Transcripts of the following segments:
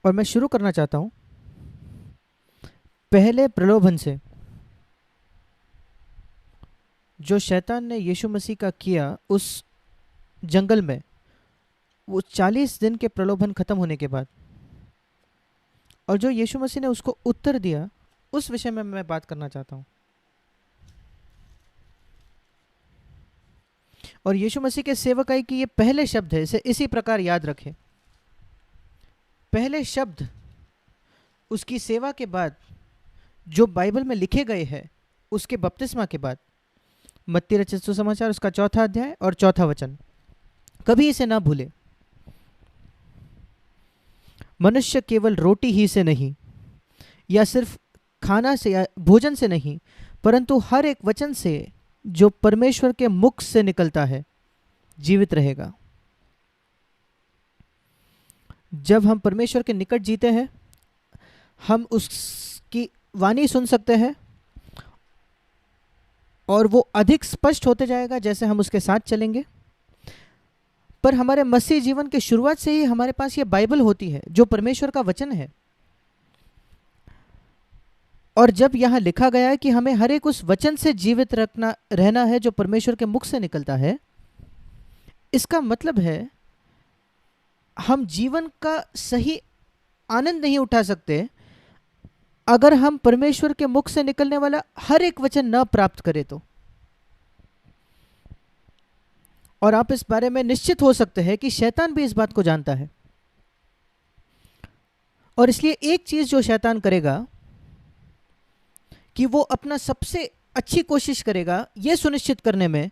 और मैं शुरू करना चाहता हूं पहले प्रलोभन से, जो शैतान ने यीशु मसीह का किया उस जंगल में, वो 40 दिन के प्रलोभन खत्म होने के बाद, और जो यीशु मसीह ने उसको उत्तर दिया, उस विषय में मैं बात करना चाहता हूं। और यीशु मसीह के सेवकाई की ये पहले शब्द है, इसे इसी प्रकार याद रखें। पहले शब्द उसकी सेवा के बाद जो बाइबल में लिखे गए हैं, उसके बपतिस्मा के बाद, मत्ती रचित सुसमाचार उसका 4 अध्याय और 4 वचन, कभी इसे ना भूले। मनुष्य केवल रोटी ही से नहीं, या सिर्फ खाना से या भोजन से नहीं, परंतु हर एक वचन से जो परमेश्वर के मुख से निकलता है जीवित रहेगा। जब हम परमेश्वर के निकट जीते हैं, हम उसकी वाणी सुन सकते हैं और वो अधिक स्पष्ट होते जाएगा जैसे हम उसके साथ चलेंगे। पर हमारे मसीह जीवन के शुरुआत से ही हमारे पास ये बाइबल होती है जो परमेश्वर का वचन है। और जब यहाँ लिखा गया है कि हमें हर एक उस वचन से जीवित रहना है जो परमेश्वर के मुख से निकलता है, इसका मतलब है हम जीवन का सही आनंद नहीं उठा सकते अगर हम परमेश्वर के मुख से निकलने वाला हर एक वचन न प्राप्त करें तो। और आप इस बारे में निश्चित हो सकते हैं कि शैतान भी इस बात को जानता है। और इसलिए एक चीज जो शैतान करेगा कि वो अपना सबसे अच्छी कोशिश करेगा यह सुनिश्चित करने में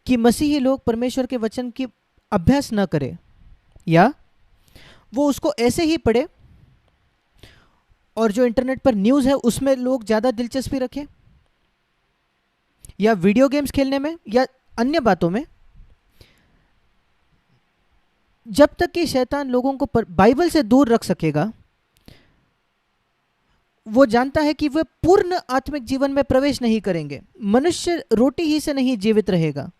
कि मसीही लोग परमेश्वर के वचन की अभ्यास न करें, या वो उसको ऐसे ही पढ़े और जो इंटरनेट पर न्यूज़ है उसमें लोग ज़्यादा दिलचस्पी रखें, या वीडियो गेम्स खेलने में, या अन्य बातों में। जब तक कि शैतान लोगों को बाइबल से दूर रख सकेगा, वो जानता है कि वे पूर्ण आत्मिक जीवन में प्रवेश नहीं करेंगे। मनुष्य रोटी ही से नहीं जीवित रहेगा,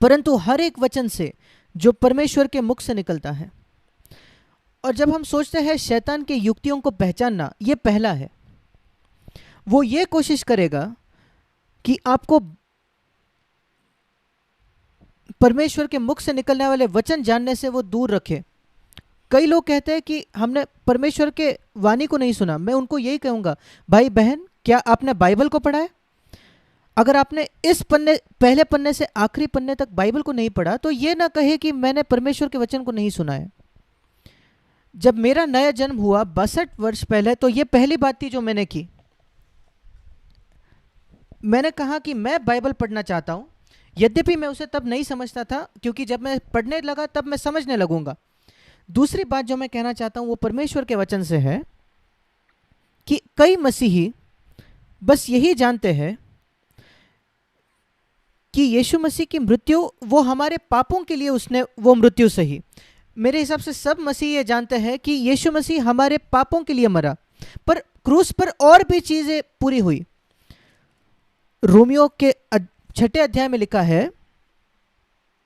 परंतु हर एक वचन से जो परमेश्वर के मुख से निकलता है। और जब हम सोचते हैं शैतान के युक्तियों को पहचानना, ये पहला है। वो ये कोशिश करेगा कि आपको परमेश्वर के मुख से निकलने वाले वचन जानने से वो दूर रखे। कई लोग कहते हैं कि हमने परमेश्वर के वाणी को नहीं सुना। मैं उनको यही कहूंगा, भाई बहन, क्या आपने बाइबल को पढ़ा है? अगर आपने इस पहले पन्ने से आखिरी पन्ने तक बाइबल को नहीं पढ़ा तो ये ना कहे कि मैंने परमेश्वर के वचन को नहीं सुना है। जब मेरा नया जन्म हुआ 62 वर्ष पहले, तो ये पहली बात थी जो मैंने की। मैंने कहा कि मैं बाइबल पढ़ना चाहता हूं, यद्यपि मैं उसे तब नहीं समझता था, क्योंकि जब मैं पढ़ने लगा तब मैं समझने लगूंगा। दूसरी बात जो मैं कहना चाहता हूं वो परमेश्वर के वचन से है कि कई मसीही बस यही जानते हैं कि यीशु मसीह की मृत्यु वो हमारे पापों के लिए उसने वो मृत्यु सही। मेरे हिसाब से सब मसीह ये जानते हैं कि यीशु मसीह हमारे पापों के लिए मरा, पर क्रूस पर और भी चीजें पूरी हुई। रोमियो के 6 अध्याय में लिखा है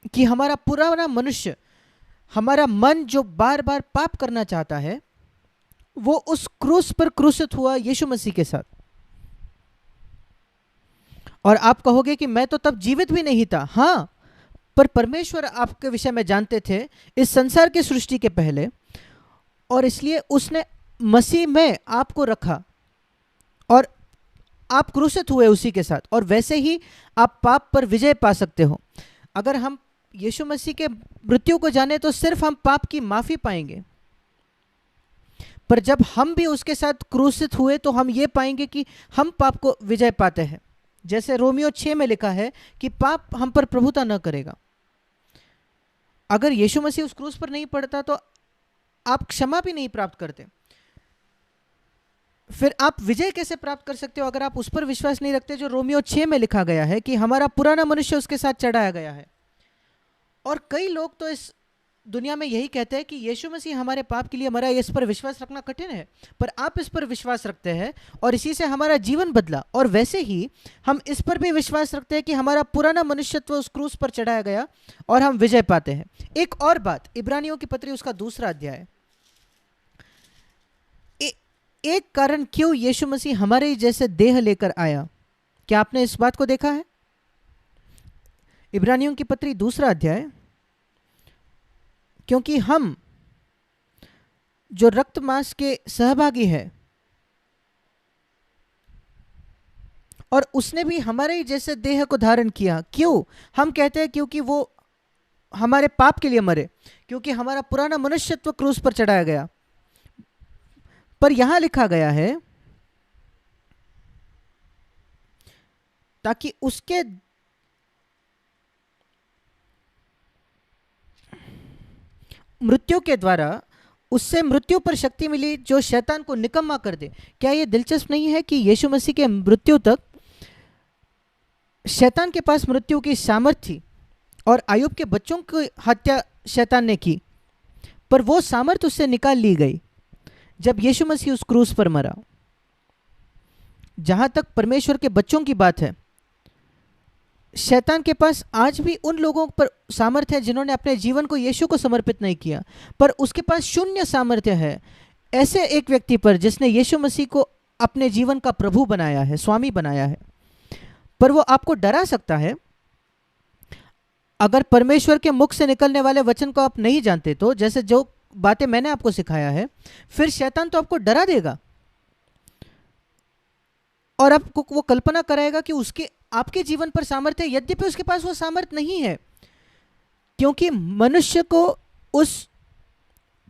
कि हमारा पुराना मनुष्य, हमारा मन जो बार बार पाप करना चाहता है, वो उस क्रूस पर क्रूसित हुआ यीशु मसीह के साथ। और आप कहोगे कि मैं तो तब जीवित भी नहीं था। हाँ, पर परमेश्वर आपके विषय में जानते थे इस संसार की सृष्टि के पहले, और इसलिए उसने मसीह में आपको रखा और आप क्रूसित हुए उसी के साथ, और वैसे ही आप पाप पर विजय पा सकते हो। अगर हम यीशु मसीह के मृत्यु को जाने तो सिर्फ हम पाप की माफी पाएंगे, पर जब हम भी उसके साथ क्रूसित हुए तो हम ये पाएंगे कि हम पाप को विजय पाते हैं। जैसे रोमियो 6 में लिखा है कि पाप हम पर प्रभुता न करेगा। अगर यीशु मसीह उस क्रूस पर नहीं पड़ता तो आप क्षमा भी नहीं प्राप्त करते। फिर आप विजय कैसे प्राप्त कर सकते हो अगर आप उस पर विश्वास नहीं रखते जो रोमियो 6 में लिखा गया है कि हमारा पुराना मनुष्य उसके साथ चढ़ाया गया है। और कई लोग तो इस दुनिया में यही कहते हैं कि यीशु मसीह हमारे पाप के लिए मरा, इस पर विश्वास रखना कठिन है, पर आप इस पर विश्वास रखते हैं और इसी से हमारा जीवन बदला। और वैसे ही हम इस पर भी विश्वास रखते हैं कि हमारा पुराना मनुष्यत्व उस क्रूस पर चढ़ाया गया और हम विजय पाते हैं। एक और बात, इब्रानियों की पत्री उसका 2 अध्याय, एक कारण क्यों यीशु मसीह हमारे ही जैसे देह लेकर आया, क्या आपने इस बात को देखा है? इब्रानियों की पत्री 2 अध्याय, क्योंकि हम जो रक्त मांस के सहभागी है और उसने भी हमारे ही जैसे देह को धारण किया। क्यों हम कहते हैं? क्योंकि वो हमारे पाप के लिए मरे, क्योंकि हमारा पुराना मनुष्यत्व क्रूस पर चढ़ाया गया। पर यहां लिखा गया है ताकि उसके मृत्यु के द्वारा उससे मृत्यु पर शक्ति मिली जो शैतान को निकम्मा कर दे। क्या यह दिलचस्प नहीं है कि यीशु मसीह के मृत्यु तक शैतान के पास मृत्यु की सामर्थ्य थी और अय्यूब के बच्चों की हत्या शैतान ने की, पर वो सामर्थ्य उससे निकाल ली गई जब यीशु मसीह उस क्रूस पर मरा। जहां तक परमेश्वर के बच्चों की बात है, शैतान के पास आज भी उन लोगों पर सामर्थ्य है जिन्होंने अपने जीवन को यीशु को समर्पित नहीं किया, पर उसके पास शून्य सामर्थ्य है ऐसे एक व्यक्ति पर जिसने यीशु मसीह को अपने जीवन का प्रभु बनाया है, स्वामी बनाया है। पर वो आपको डरा सकता है। अगर परमेश्वर के मुख से निकलने वाले वचन को आप नहीं जानते तो, जैसे जो बातें मैंने आपको सिखाया है, फिर शैतान तो आपको डरा देगा और आपको वो कल्पना कराएगा कि उसके आपके जीवन पर सामर्थ्य है, यद्यपि उसके पास वो सामर्थ्य नहीं है, क्योंकि मनुष्य को उस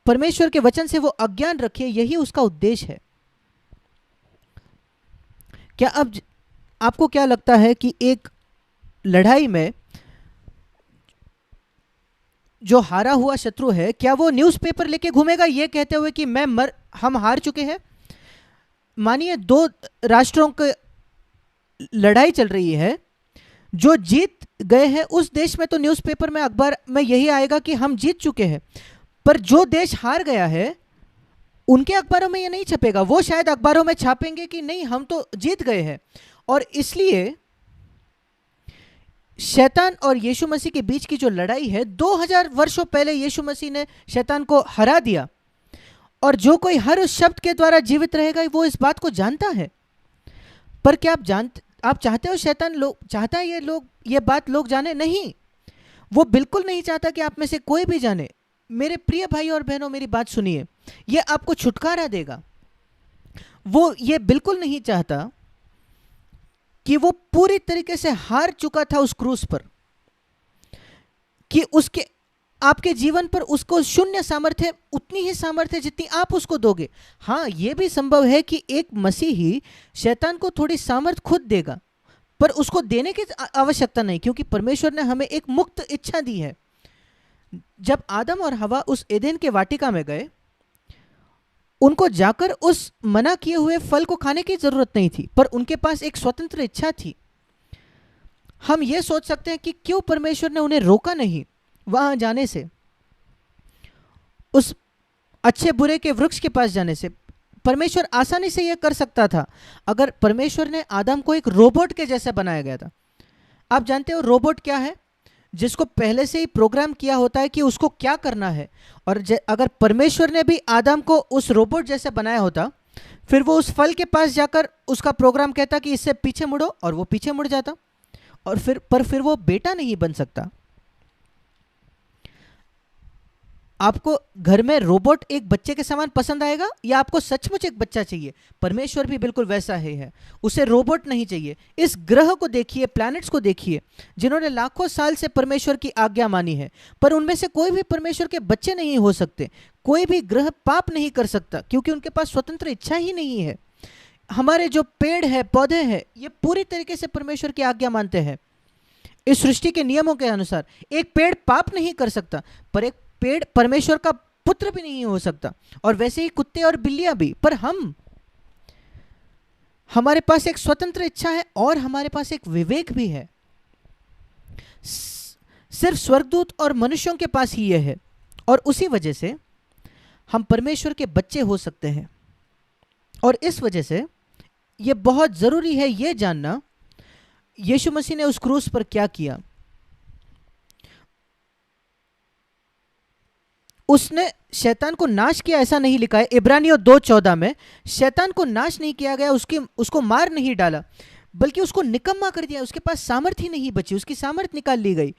परमेश्वर के वचन से वो अज्ञान रखे, यही उसका उद्देश्य है। क्या अब आपको क्या लगता है कि एक लड़ाई में जो हारा हुआ शत्रु है, क्या वो न्यूज़पेपर लेके घूमेगा ये कहते हुए कि हम हार चुके हैं? मानिए 2 राष्ट्रों की लड़ाई चल रही है, जो जीत गए हैं उस देश में तो न्यूज़पेपर में, अखबार में यही आएगा कि हम जीत चुके हैं, पर जो देश हार गया है उनके अखबारों में ये नहीं छपेगा। वो शायद अखबारों में छापेंगे कि नहीं हम तो जीत गए हैं। और इसलिए शैतान और यीशु मसीह के बीच की जो लड़ाई है, 2000 वर्षों पहले यीशु मसीह ने शैतान को हरा दिया, और जो कोई हर उस शब्द के द्वारा जीवित रहेगा वो इस बात को जानता है। पर क्या आप चाहते हो शैतान चाहता है ये बात लोग जाने? नहीं, वो बिल्कुल नहीं चाहता कि आप में से कोई भी जाने। मेरे प्रिय भाई और बहनों, मेरी बात सुनिए, ये आपको छुटकारा देगा। वो ये बिल्कुल नहीं चाहता कि वो पूरी तरीके से हार चुका था उस क्रूस पर, कि उसके आपके जीवन पर उसको शून्य सामर्थ्य, उतनी ही सामर्थ्य जितनी आप उसको दोगे। हाँ, यह भी संभव है कि एक मसीही शैतान को थोड़ी सामर्थ्य खुद देगा, पर उसको देने की आवश्यकता नहीं, क्योंकि परमेश्वर ने हमें एक मुक्त इच्छा दी है। जब आदम और हवा उस एदेन के वाटिका में गए, उनको जाकर उस मना किए हुए फल को खाने की जरूरत नहीं थी, पर उनके पास एक स्वतंत्र इच्छा थी। हम यह सोच सकते हैं कि क्यों परमेश्वर ने उन्हें रोका नहीं वहां जाने से, उस अच्छे बुरे के वृक्ष के पास जाने से। परमेश्वर आसानी से यह कर सकता था अगर परमेश्वर ने आदम को एक रोबोट के जैसा बनाया गया था। आप जानते हो रोबोट क्या है? जिसको पहले से ही प्रोग्राम किया होता है कि उसको क्या करना है। और अगर परमेश्वर ने भी आदम को उस रोबोट जैसे बनाया होता, फिर वो उस फल के पास जाकर उसका प्रोग्राम कहता कि इससे पीछे मुड़ो, और वो पीछे मुड़ जाता, और फिर वो बेटा नहीं बन सकता। आपको घर में रोबोट एक बच्चे के समान पसंद आएगा, या आपको सचमुच एक बच्चा चाहिए? परमेश्वर भी बिल्कुल वैसा ही है, उसे रोबोट नहीं चाहिए। इस ग्रह को देखिए, प्लैनेट्स को देखिए, जिन्होंने लाखों साल से परमेश्वर की आज्ञा मानी है, पर उनमें से कोई भी परमेश्वर के बच्चे नहीं हो सकते। कोई भी ग्रह पाप नहीं कर सकता, क्योंकि उनके पास स्वतंत्र इच्छा ही नहीं है। हमारे जो पेड़ है, पौधे हैं, ये पूरी तरीके से परमेश्वर की आज्ञा मानते हैं। इस सृष्टि के नियमों के अनुसार एक पेड़ पाप नहीं कर सकता, पर एक पेड़ परमेश्वर का पुत्र भी नहीं हो सकता, और वैसे ही कुत्ते और बिल्लियां भी। पर हमारे पास एक स्वतंत्र इच्छा है और हमारे पास एक विवेक भी है। सिर्फ स्वर्गदूत और मनुष्यों के पास ही यह है, और उसी वजह से हम परमेश्वर के बच्चे हो सकते हैं। और इस वजह से ये बहुत ज़रूरी है ये जानना यीशु मसीह ने उस क्रूस पर क्या किया। उसने शैतान को नाश किया ऐसा नहीं लिखा है। इब्रानियों 2:14 में शैतान को नाश नहीं किया गया, उसको मार नहीं डाला, बल्कि उसको निकम्मा कर दिया। उसके पास सामर्थ्य ही नहीं बची, उसकी सामर्थ्य निकाल ली गई।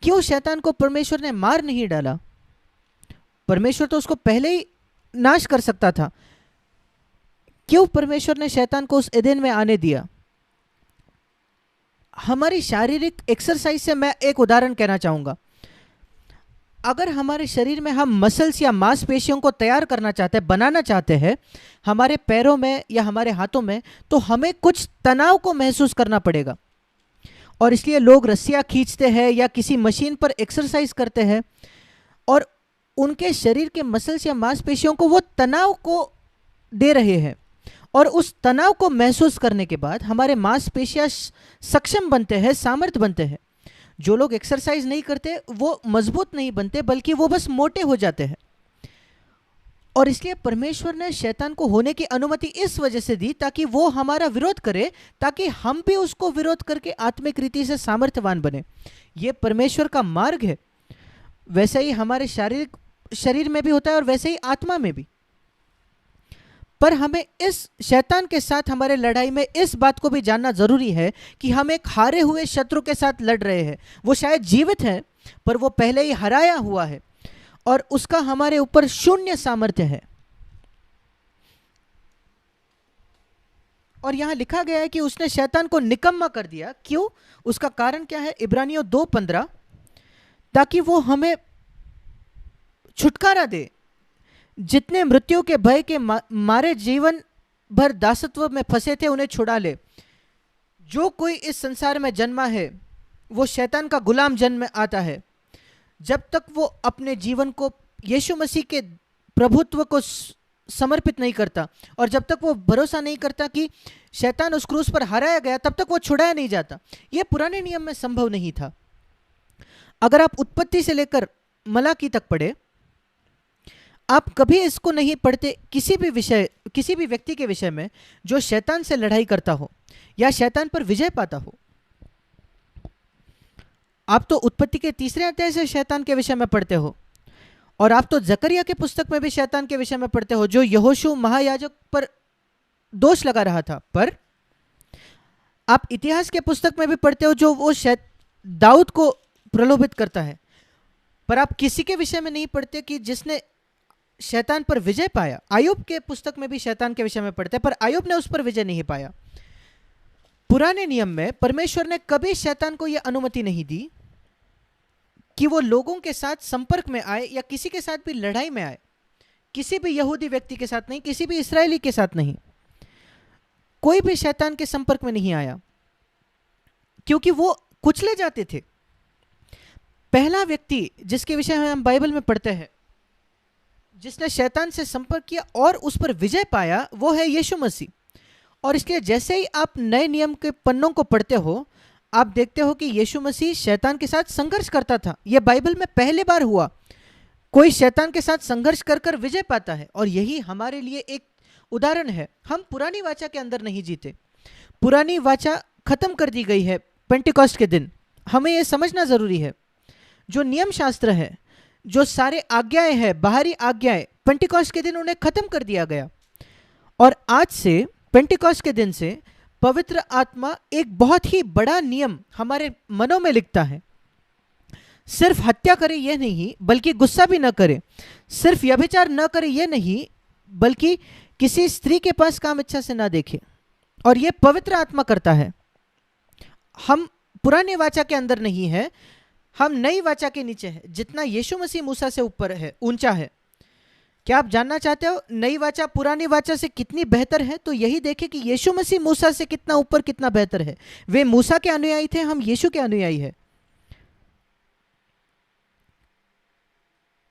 क्यों शैतान को परमेश्वर ने मार नहीं डाला? परमेश्वर तो उसको पहले ही नाश कर सकता था। क्यों परमेश्वर ने शैतान को उस एदेन में आने दिया? हमारी शारीरिक एक्सरसाइज से मैं एक उदाहरण कहना चाहूंगा। अगर हमारे शरीर में हम मसल्स या मांसपेशियों को तैयार करना चाहते हैं, बनाना चाहते हैं हमारे पैरों में या हमारे हाथों में, तो हमें कुछ तनाव को महसूस करना पड़ेगा। और इसलिए लोग रस्सियाँ खींचते हैं या किसी मशीन पर एक्सरसाइज करते हैं और उनके शरीर के मसल्स या मांसपेशियों को वो तनाव को दे रहे हैं। और उस तनाव को महसूस करने के बाद हमारे मांसपेशियां सक्षम बनते हैं, सामर्थ्य बनते हैं। जो लोग एक्सरसाइज नहीं करते वो मजबूत नहीं बनते, बल्कि वो बस मोटे हो जाते हैं। और इसलिए परमेश्वर ने शैतान को होने की अनुमति इस वजह से दी ताकि वो हमारा विरोध करे, ताकि हम भी उसको विरोध करके आत्मिक रीति से सामर्थ्यवान बने। ये परमेश्वर का मार्ग है। वैसे ही हमारे शारीरिक शरीर में भी होता है और वैसे ही आत्मा में भी। पर हमें इस शैतान के साथ हमारे लड़ाई में इस बात को भी जानना जरूरी है कि हम एक हारे हुए शत्रु के साथ लड़ रहे हैं। वो शायद जीवित है पर वो पहले ही हराया हुआ है और उसका हमारे ऊपर शून्य सामर्थ्य है। और यहां लिखा गया है कि उसने शैतान को निकम्मा कर दिया। क्यों? उसका कारण क्या है? इब्रानियों 2:15, ताकि वो हमें छुटकारा दे, जितने मृत्यु के भय के मारे जीवन भर दासत्व में फंसे थे उन्हें छुड़ा ले। जो कोई इस संसार में जन्मा है वो शैतान का गुलाम जन्म में आता है। जब तक वो अपने जीवन को यीशु मसीह के प्रभुत्व को समर्पित नहीं करता और जब तक वो भरोसा नहीं करता कि शैतान उस क्रूस पर हराया गया, तब तक वो छुड़ाया नहीं जाता। ये पुराने नियम में संभव नहीं था। अगर आप उत्पत्ति से लेकर मलाकी तक पढ़े, आप कभी इसको नहीं पढ़ते किसी भी व्यक्ति के विषय में जो शैतान से लड़ाई करता हो या शैतान पर विजय पाता हो। आप तो उत्पत्ति के 3 अध्याय से शैतान के विषय में पढ़ते हो और आप तो जकरिया के पुस्तक में भी शैतान के विषय में पढ़ते हो, जो यहोशू महायाजक पर दोष लगा रहा था। पर आप इतिहास के पुस्तक में भी पढ़ते हो जो वो दाऊद को प्रलोभित करता है। पर आप किसी के विषय में नहीं पढ़ते कि जिसने शैतान पर विजय पाया। आयुब के पुस्तक में भी शैतान के विषय में पढ़ते हैं पर आयुब ने उस पर विजय नहीं पाया। पुराने नियम में परमेश्वर ने कभी शैतान को यह अनुमति नहीं दी कि वो लोगों के साथ संपर्क में आए या किसी के साथ भी लड़ाई में आए। किसी भी यहूदी व्यक्ति के साथ नहीं, किसी भी इस्राएली के साथ नहीं, कोई भी शैतान के संपर्क में नहीं आया, क्योंकि वो कुचले जाते थे। पहला व्यक्ति जिसके विषय में हम बाइबल में पढ़ते हैं जिसने शैतान से संपर्क किया और उस पर विजय पाया, वो है यीशु मसीह। और इसलिए जैसे ही आप नए नियम के पन्नों को पढ़ते हो, आप देखते हो कि यीशु मसीह शैतान के साथ संघर्ष करता था। यह बाइबल में पहली बार हुआ कोई शैतान के साथ संघर्ष कर कर विजय पाता है। और यही हमारे लिए एक उदाहरण है। हम पुरानी वाचा के अंदर नहीं जीते। पुरानी वाचा खत्म कर दी गई है पेंटिकॉस्ट के दिन। हमें यह समझना जरूरी है, जो नियम शास्त्र है, जो सारे आज्ञाएं हैं, बाहरी आज्ञाएं, पेंटिकॉस्ट के दिन उन्हें खत्म कर दिया गया। और आज से, पेंटिकॉस्ट के दिन से, पवित्र आत्मा एक बहुत ही बड़ा नियम हमारे मनों में लिखता है। सिर्फ हत्या करे यह नहीं, बल्कि गुस्सा भी न करे। सिर्फ व्यभिचार न करे यह नहीं, बल्कि किसी स्त्री के पास काम इच्छा से ना देखे। और यह पवित्र आत्मा करता है। हम पुराने वाचा के अंदर नहीं है, हम नई वाचा के नीचे है। जितना यीशु मसीह मूसा से ऊपर है, ऊंचा है। क्या आप जानना चाहते हो नई वाचा पुरानी वाचा से कितनी बेहतर है? तो यही देखें कि यीशु मसीह मूसा से कितना ऊपर, कितना बेहतर है। वे मूसा के अनुयायी थे, हम यीशु के अनुयायी हैं।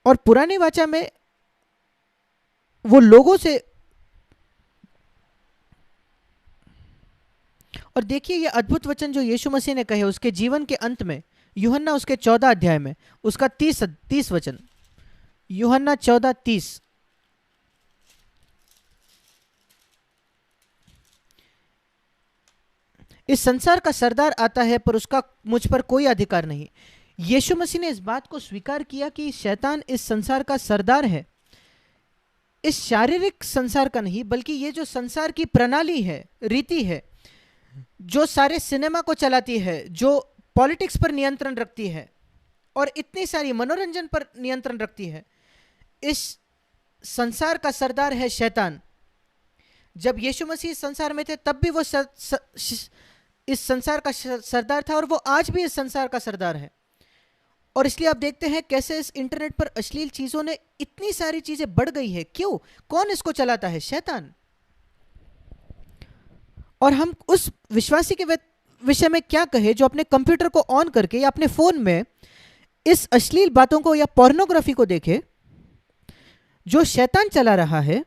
और पुरानी वाचा में वो लोगों से, और देखिए ये अद्भुत वचन जो यीशु मसीह ने कहे उसके जीवन के अंत में, यूहन्ना उसके 14 अध्याय में, उसका 30 वचन। यूहन्ना 14:30। इस संसार का सरदार आता है पर उसका मुझ पर कोई अधिकार नहीं। यीशु मसीह ने इस बात को स्वीकार किया कि शैतान इस संसार का सरदार है, इस शारीरिक संसार का नहीं, बल्कि ये जो संसार की प्रणाली है, रीति है, जो सारे सिनेमा को चलाती है, जो पॉलिटिक्स पर नियंत्रण रखती है और इतनी सारी मनोरंजन पर नियंत्रण रखती है, इस संसार का सरदार है शैतान। जब यीशु मसीह इस संसार में थे तब भी वो इस संसार का सरदार था और वो आज भी इस संसार का सरदार है। और इसलिए आप देखते हैं कैसे इस इंटरनेट पर अश्लील चीजों ने इतनी सारी चीजें बढ़ गई है। क्यों? कौन इसको चलाता है? शैतान। और हम उस विश्वासी के विषय में क्या कहे जो अपने कंप्यूटर को ऑन करके या अपने फोन में इस अश्लील बातों को या पोर्नोग्राफी को देखे, जो शैतान चला रहा है।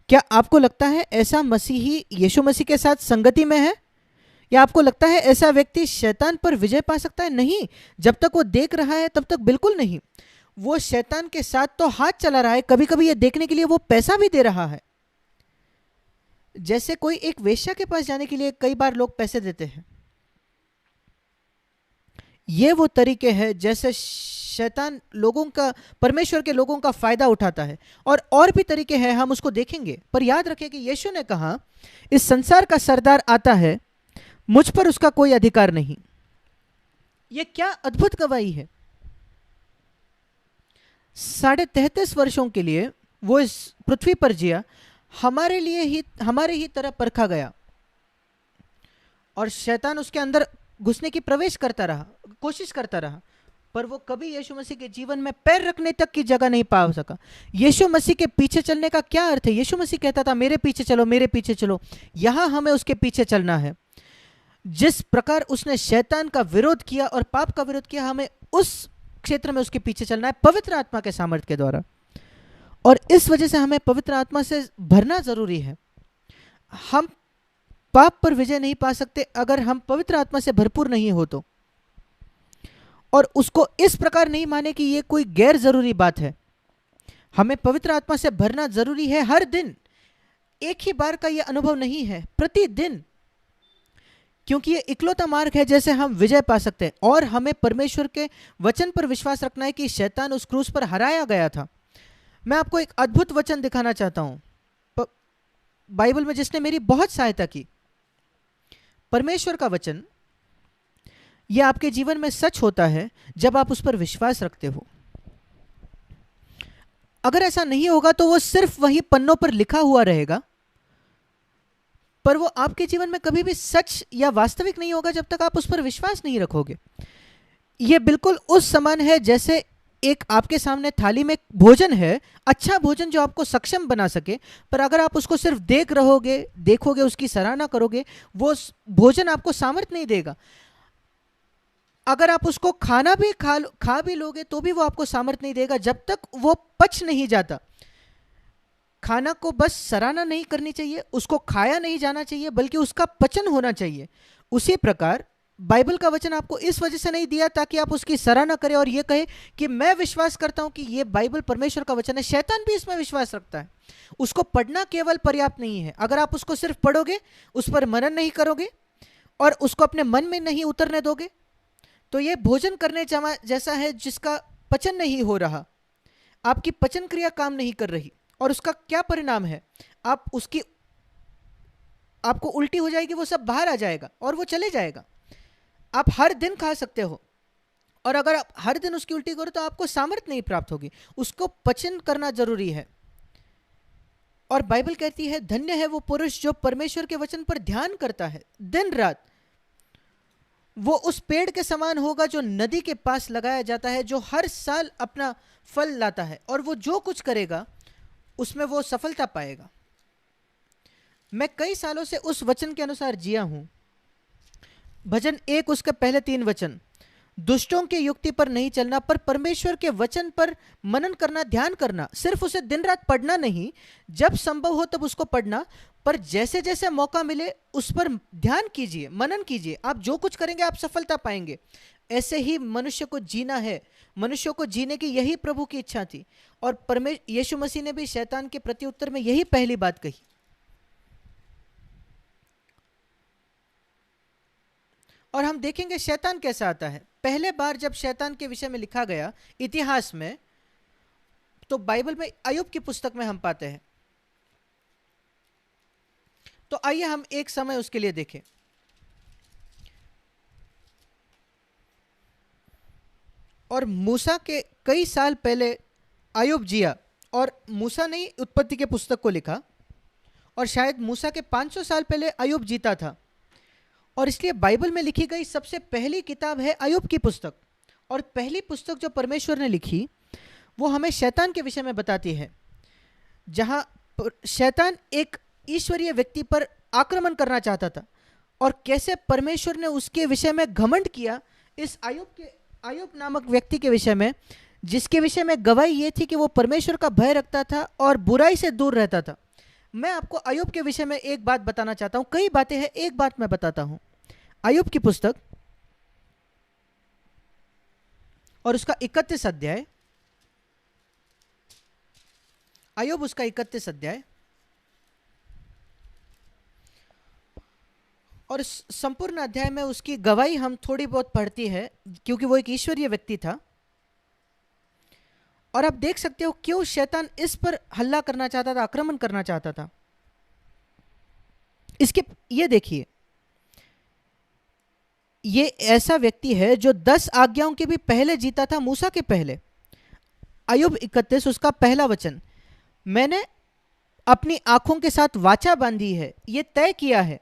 क्या आपको लगता है ऐसा मसीही यीशु मसीह के साथ संगति में है? या आपको लगता है ऐसा व्यक्ति शैतान पर विजय पा सकता है? नहीं, जब तक वो देख रहा है तब तक बिल्कुल नहीं। वो शैतान के साथ तो हाथ चला रहा है, कभी कभी ये देखने के लिए वो पैसा भी दे रहा है। जैसे कोई एक वेश्या के पास जाने के लिए कई बार लोग पैसे देते हैं, ये वो तरीके हैं जैसे शैतान लोगों का, परमेश्वर के लोगों का फायदा उठाता है। और भी तरीके हैं, हम उसको देखेंगे। पर याद रखें कि यीशु ने कहा इस संसार का सरदार आता है, मुझ पर उसका कोई अधिकार नहीं। यह क्या अद्भुत गवाही है। 33.5 वर्षों के लिए वो इस पृथ्वी पर जिया, हमारे लिए ही, हमारे ही तरह परखा गया। और शैतान उसके अंदर घुसने की कोशिश करता रहा, पर वो कभी यीशु मसीह के जीवन में पैर रखने तक की जगह नहीं पा सका। यीशु मसीह के पीछे चलने का क्या अर्थ है? यीशु मसीह कहता था मेरे पीछे चलो, मेरे पीछे चलो। यहां हमें उसके पीछे चलना है। जिस प्रकार उसने शैतान का विरोध किया और पाप का विरोध किया, हमें उस क्षेत्र में उसके पीछे चलना है पवित्र आत्मा के सामर्थ्य के द्वारा। और इस वजह से हमें पवित्र आत्मा से भरना जरूरी है। हम पाप पर विजय नहीं पा सकते अगर हम पवित्र आत्मा से भरपूर नहीं हो तो। और उसको इस प्रकार नहीं माने कि यह कोई गैर जरूरी बात है। हमें पवित्र आत्मा से भरना जरूरी है हर दिन। एक ही बार का यह अनुभव नहीं है, प्रतिदिन। क्योंकि यह इकलौता मार्ग है जैसे हम विजय पा सकते हैं। और हमें परमेश्वर के वचन पर विश्वास रखना है कि शैतान उस क्रूस पर हराया गया था। मैं आपको एक अद्भुत वचन दिखाना चाहता हूं बाइबल में, जिसने मेरी बहुत सहायता की। परमेश्वर का वचन यह आपके जीवन में सच होता है जब आप उस पर विश्वास रखते हो। अगर ऐसा नहीं होगा तो वो सिर्फ वही पन्नों पर लिखा हुआ रहेगा, पर वो आपके जीवन में कभी भी सच या वास्तविक नहीं होगा जब तक आप उस पर विश्वास नहीं रखोगे। यह बिल्कुल उस समान है जैसे एक आपके सामने थाली में भोजन है, अच्छा भोजन जो आपको सक्षम बना सके, पर अगर आप उसको सिर्फ देखोगे, उसकी सराहना करोगे, वो भोजन आपको सामर्थ्य नहीं देगा। अगर आप उसको खा भी लोगे तो भी वो आपको सामर्थ्य नहीं देगा जब तक वो पच नहीं जाता। खाना को बस सराहना नहीं करनी चाहिए, उसको खाया नहीं जाना चाहिए, बल्कि उसका पचन होना चाहिए। उसी प्रकार बाइबल का वचन आपको इस वजह से नहीं दिया ताकि आप उसकी सराहना करें और यह कहे कि मैं विश्वास करता हूं कि यह बाइबल परमेश्वर का वचन है। शैतान भी इसमें विश्वास रखता है। उसको पढ़ना केवल पर्याप्त नहीं है। अगर आप उसको सिर्फ पढ़ोगे, उस पर मनन नहीं करोगे और उसको अपने मन में नहीं उतरने दोगे, तो यह भोजन करने जैसा है जिसका पचन नहीं हो रहा। आपकी पचन क्रिया काम नहीं कर रही और उसका क्या परिणाम है? आपको उल्टी हो जाएगी, वो सब बाहर आ जाएगा और वो चले जाएगा। आप हर दिन खा सकते हो और अगर आप हर दिन उसकी उल्टी करो तो आपको सामर्थ्य नहीं प्राप्त होगी। उसको पचन करना जरूरी है। और बाइबल कहती है धन्य है वो पुरुष जो परमेश्वर के वचन पर ध्यान करता है दिन रात। वो उस पेड़ के समान होगा जो नदी के पास लगाया जाता है, जो हर साल अपना फल लाता है और वो जो कुछ करेगा उसमें वो सफलता पाएगा। मैं कई सालों से उस वचन के अनुसार जिया हूं। भजन 1 उसके पहले 3 वचन, दुष्टों के युक्ति पर नहीं चलना, पर परमेश्वर के वचन पर मनन करना, ध्यान करना। सिर्फ उसे दिन रात पढ़ना नहीं, जब संभव हो तब उसको पढ़ना, पर जैसे जैसे मौका मिले उस पर ध्यान कीजिए, मनन कीजिए। आप जो कुछ करेंगे आप सफलता पाएंगे। ऐसे ही मनुष्य को जीना है, मनुष्यों को जीने की यही प्रभु की इच्छा थी। और यीशु मसीह ने भी शैतान के प्रत्युत्तर में यही पहली बात कही। और हम देखेंगे शैतान कैसा आता है। पहले बार जब शैतान के विषय में लिखा गया इतिहास में, तो बाइबल में अय्यूब की पुस्तक में हम पाते हैं। तो आइए हम एक समय उसके लिए देखें। और मूसा के कई साल पहले अय्यूब जिया, और मूसा ने उत्पत्ति के पुस्तक को लिखा, और शायद मूसा के 500 साल पहले अय्यूब जीता था। और इसलिए बाइबल में लिखी गई सबसे पहली किताब है अय्यूब की पुस्तक। और पहली पुस्तक जो परमेश्वर ने लिखी वो हमें शैतान के विषय में बताती है, जहां शैतान एक ईश्वरीय व्यक्ति पर आक्रमण करना चाहता था, और कैसे परमेश्वर ने उसके विषय में घमंड किया इस अय्यूब नामक व्यक्ति के विषय में, जिसके विषय में गवाही ये थी कि वो परमेश्वर का भय रखता था और बुराई से दूर रहता था। मैं आपको अय्यूब के विषय में एक बात बताना चाहता हूं, कई बातें हैं, एक बात मैं बताता हूं। अय्यूब की पुस्तक और उसका 31 अध्याय, अय्यूब उसका 31 अध्याय, और इस संपूर्ण अध्याय में उसकी गवाही हम थोड़ी बहुत पढ़ती है, क्योंकि वो एक ईश्वरीय व्यक्ति था। और आप देख सकते हो क्यों शैतान इस पर हल्ला करना चाहता था, आक्रमण करना चाहता था। इसके ये देखिए, ये ऐसा व्यक्ति है जो 10 आज्ञाओं के भी पहले जीता था, मूसा के पहले। अय्यूब 31 उसका पहला वचन, मैंने अपनी आंखों के साथ वाचा बांधी है, ये तय किया है,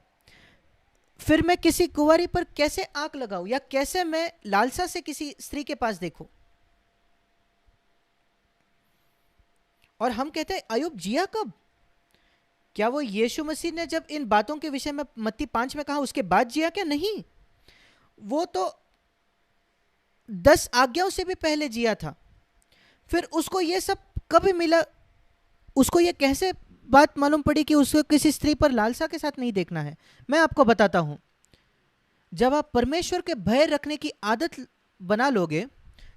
फिर मैं किसी कुंवारी पर कैसे आंख लगाऊं, या कैसे मैं लालसा से किसी स्त्री के पास देखूं। और हम कहते हैं अय्यूब जिया कब? क्या वो यीशु मसीह ने जब इन बातों के विषय में मत्ती 5 में कहा उसके बाद जिया क्या? नहीं, वो तो 10 आज्ञाओं से भी पहले जिया था। फिर उसको ये सब कब मिला? उसको ये कैसे बात मालूम पड़ी कि उसको किसी स्त्री पर लालसा के साथ नहीं देखना है? मैं आपको बताता हूं, जब आप परमेश्वर के भय रखने की आदत बना लोगे,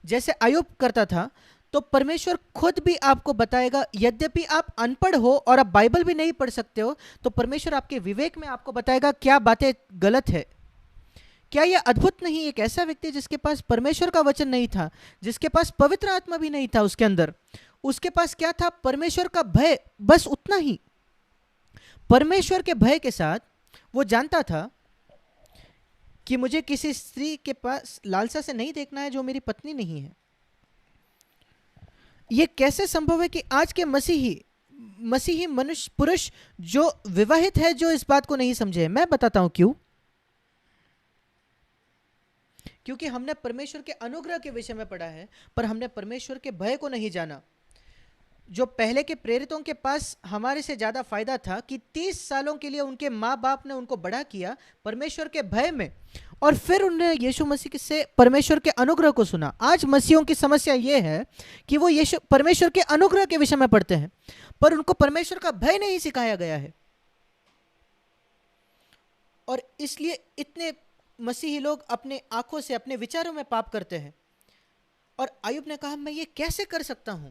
जैसे अय्यूब करता था, तो परमेश्वर खुद भी आपको बताएगा। यद्यपि आप अनपढ़ हो और आप बाइबल भी नहीं पढ़ सकते हो, तो परमेश्वर आपके विवेक में आपको बताएगा क्या बातें गलत है। क्या यह अद्भुत नहीं? एक ऐसा व्यक्ति जिसके पास परमेश्वर का वचन नहीं था, जिसके पास पवित्र आत्मा भी नहीं था उसके अंदर, उसके पास क्या था? परमेश्वर का भय, बस उतना ही। परमेश्वर के भय के साथ वो जानता था कि मुझे किसी स्त्री के पास लालसा से नहीं देखना है जो मेरी पत्नी नहीं है। यह कैसे संभव है कि आज के मसीही मनुष्य पुरुष जो विवाहित है जो इस बात को नहीं समझे? मैं बताता हूं क्यों। क्योंकि हमने परमेश्वर के अनुग्रह के विषय में पढ़ा है, पर हमने परमेश्वर के भय को नहीं जाना। जो पहले के प्रेरितों के पास हमारे से ज्यादा फायदा था कि 30 सालों के लिए उनके माँ बाप ने उनको बड़ा किया परमेश्वर के भय में, और फिर उन्होंने यीशु मसीह से परमेश्वर के अनुग्रह को सुना। आज मसीहों की समस्या यह है कि वो परमेश्वर के अनुग्रह के विषय में पढ़ते हैं, पर उनको परमेश्वर का भय नहीं सिखाया गया है। और इसलिए इतने मसीही लोग अपने आंखों से, अपने विचारों में पाप करते हैं। और अय्यूब ने कहा मैं ये कैसे कर सकता हूं?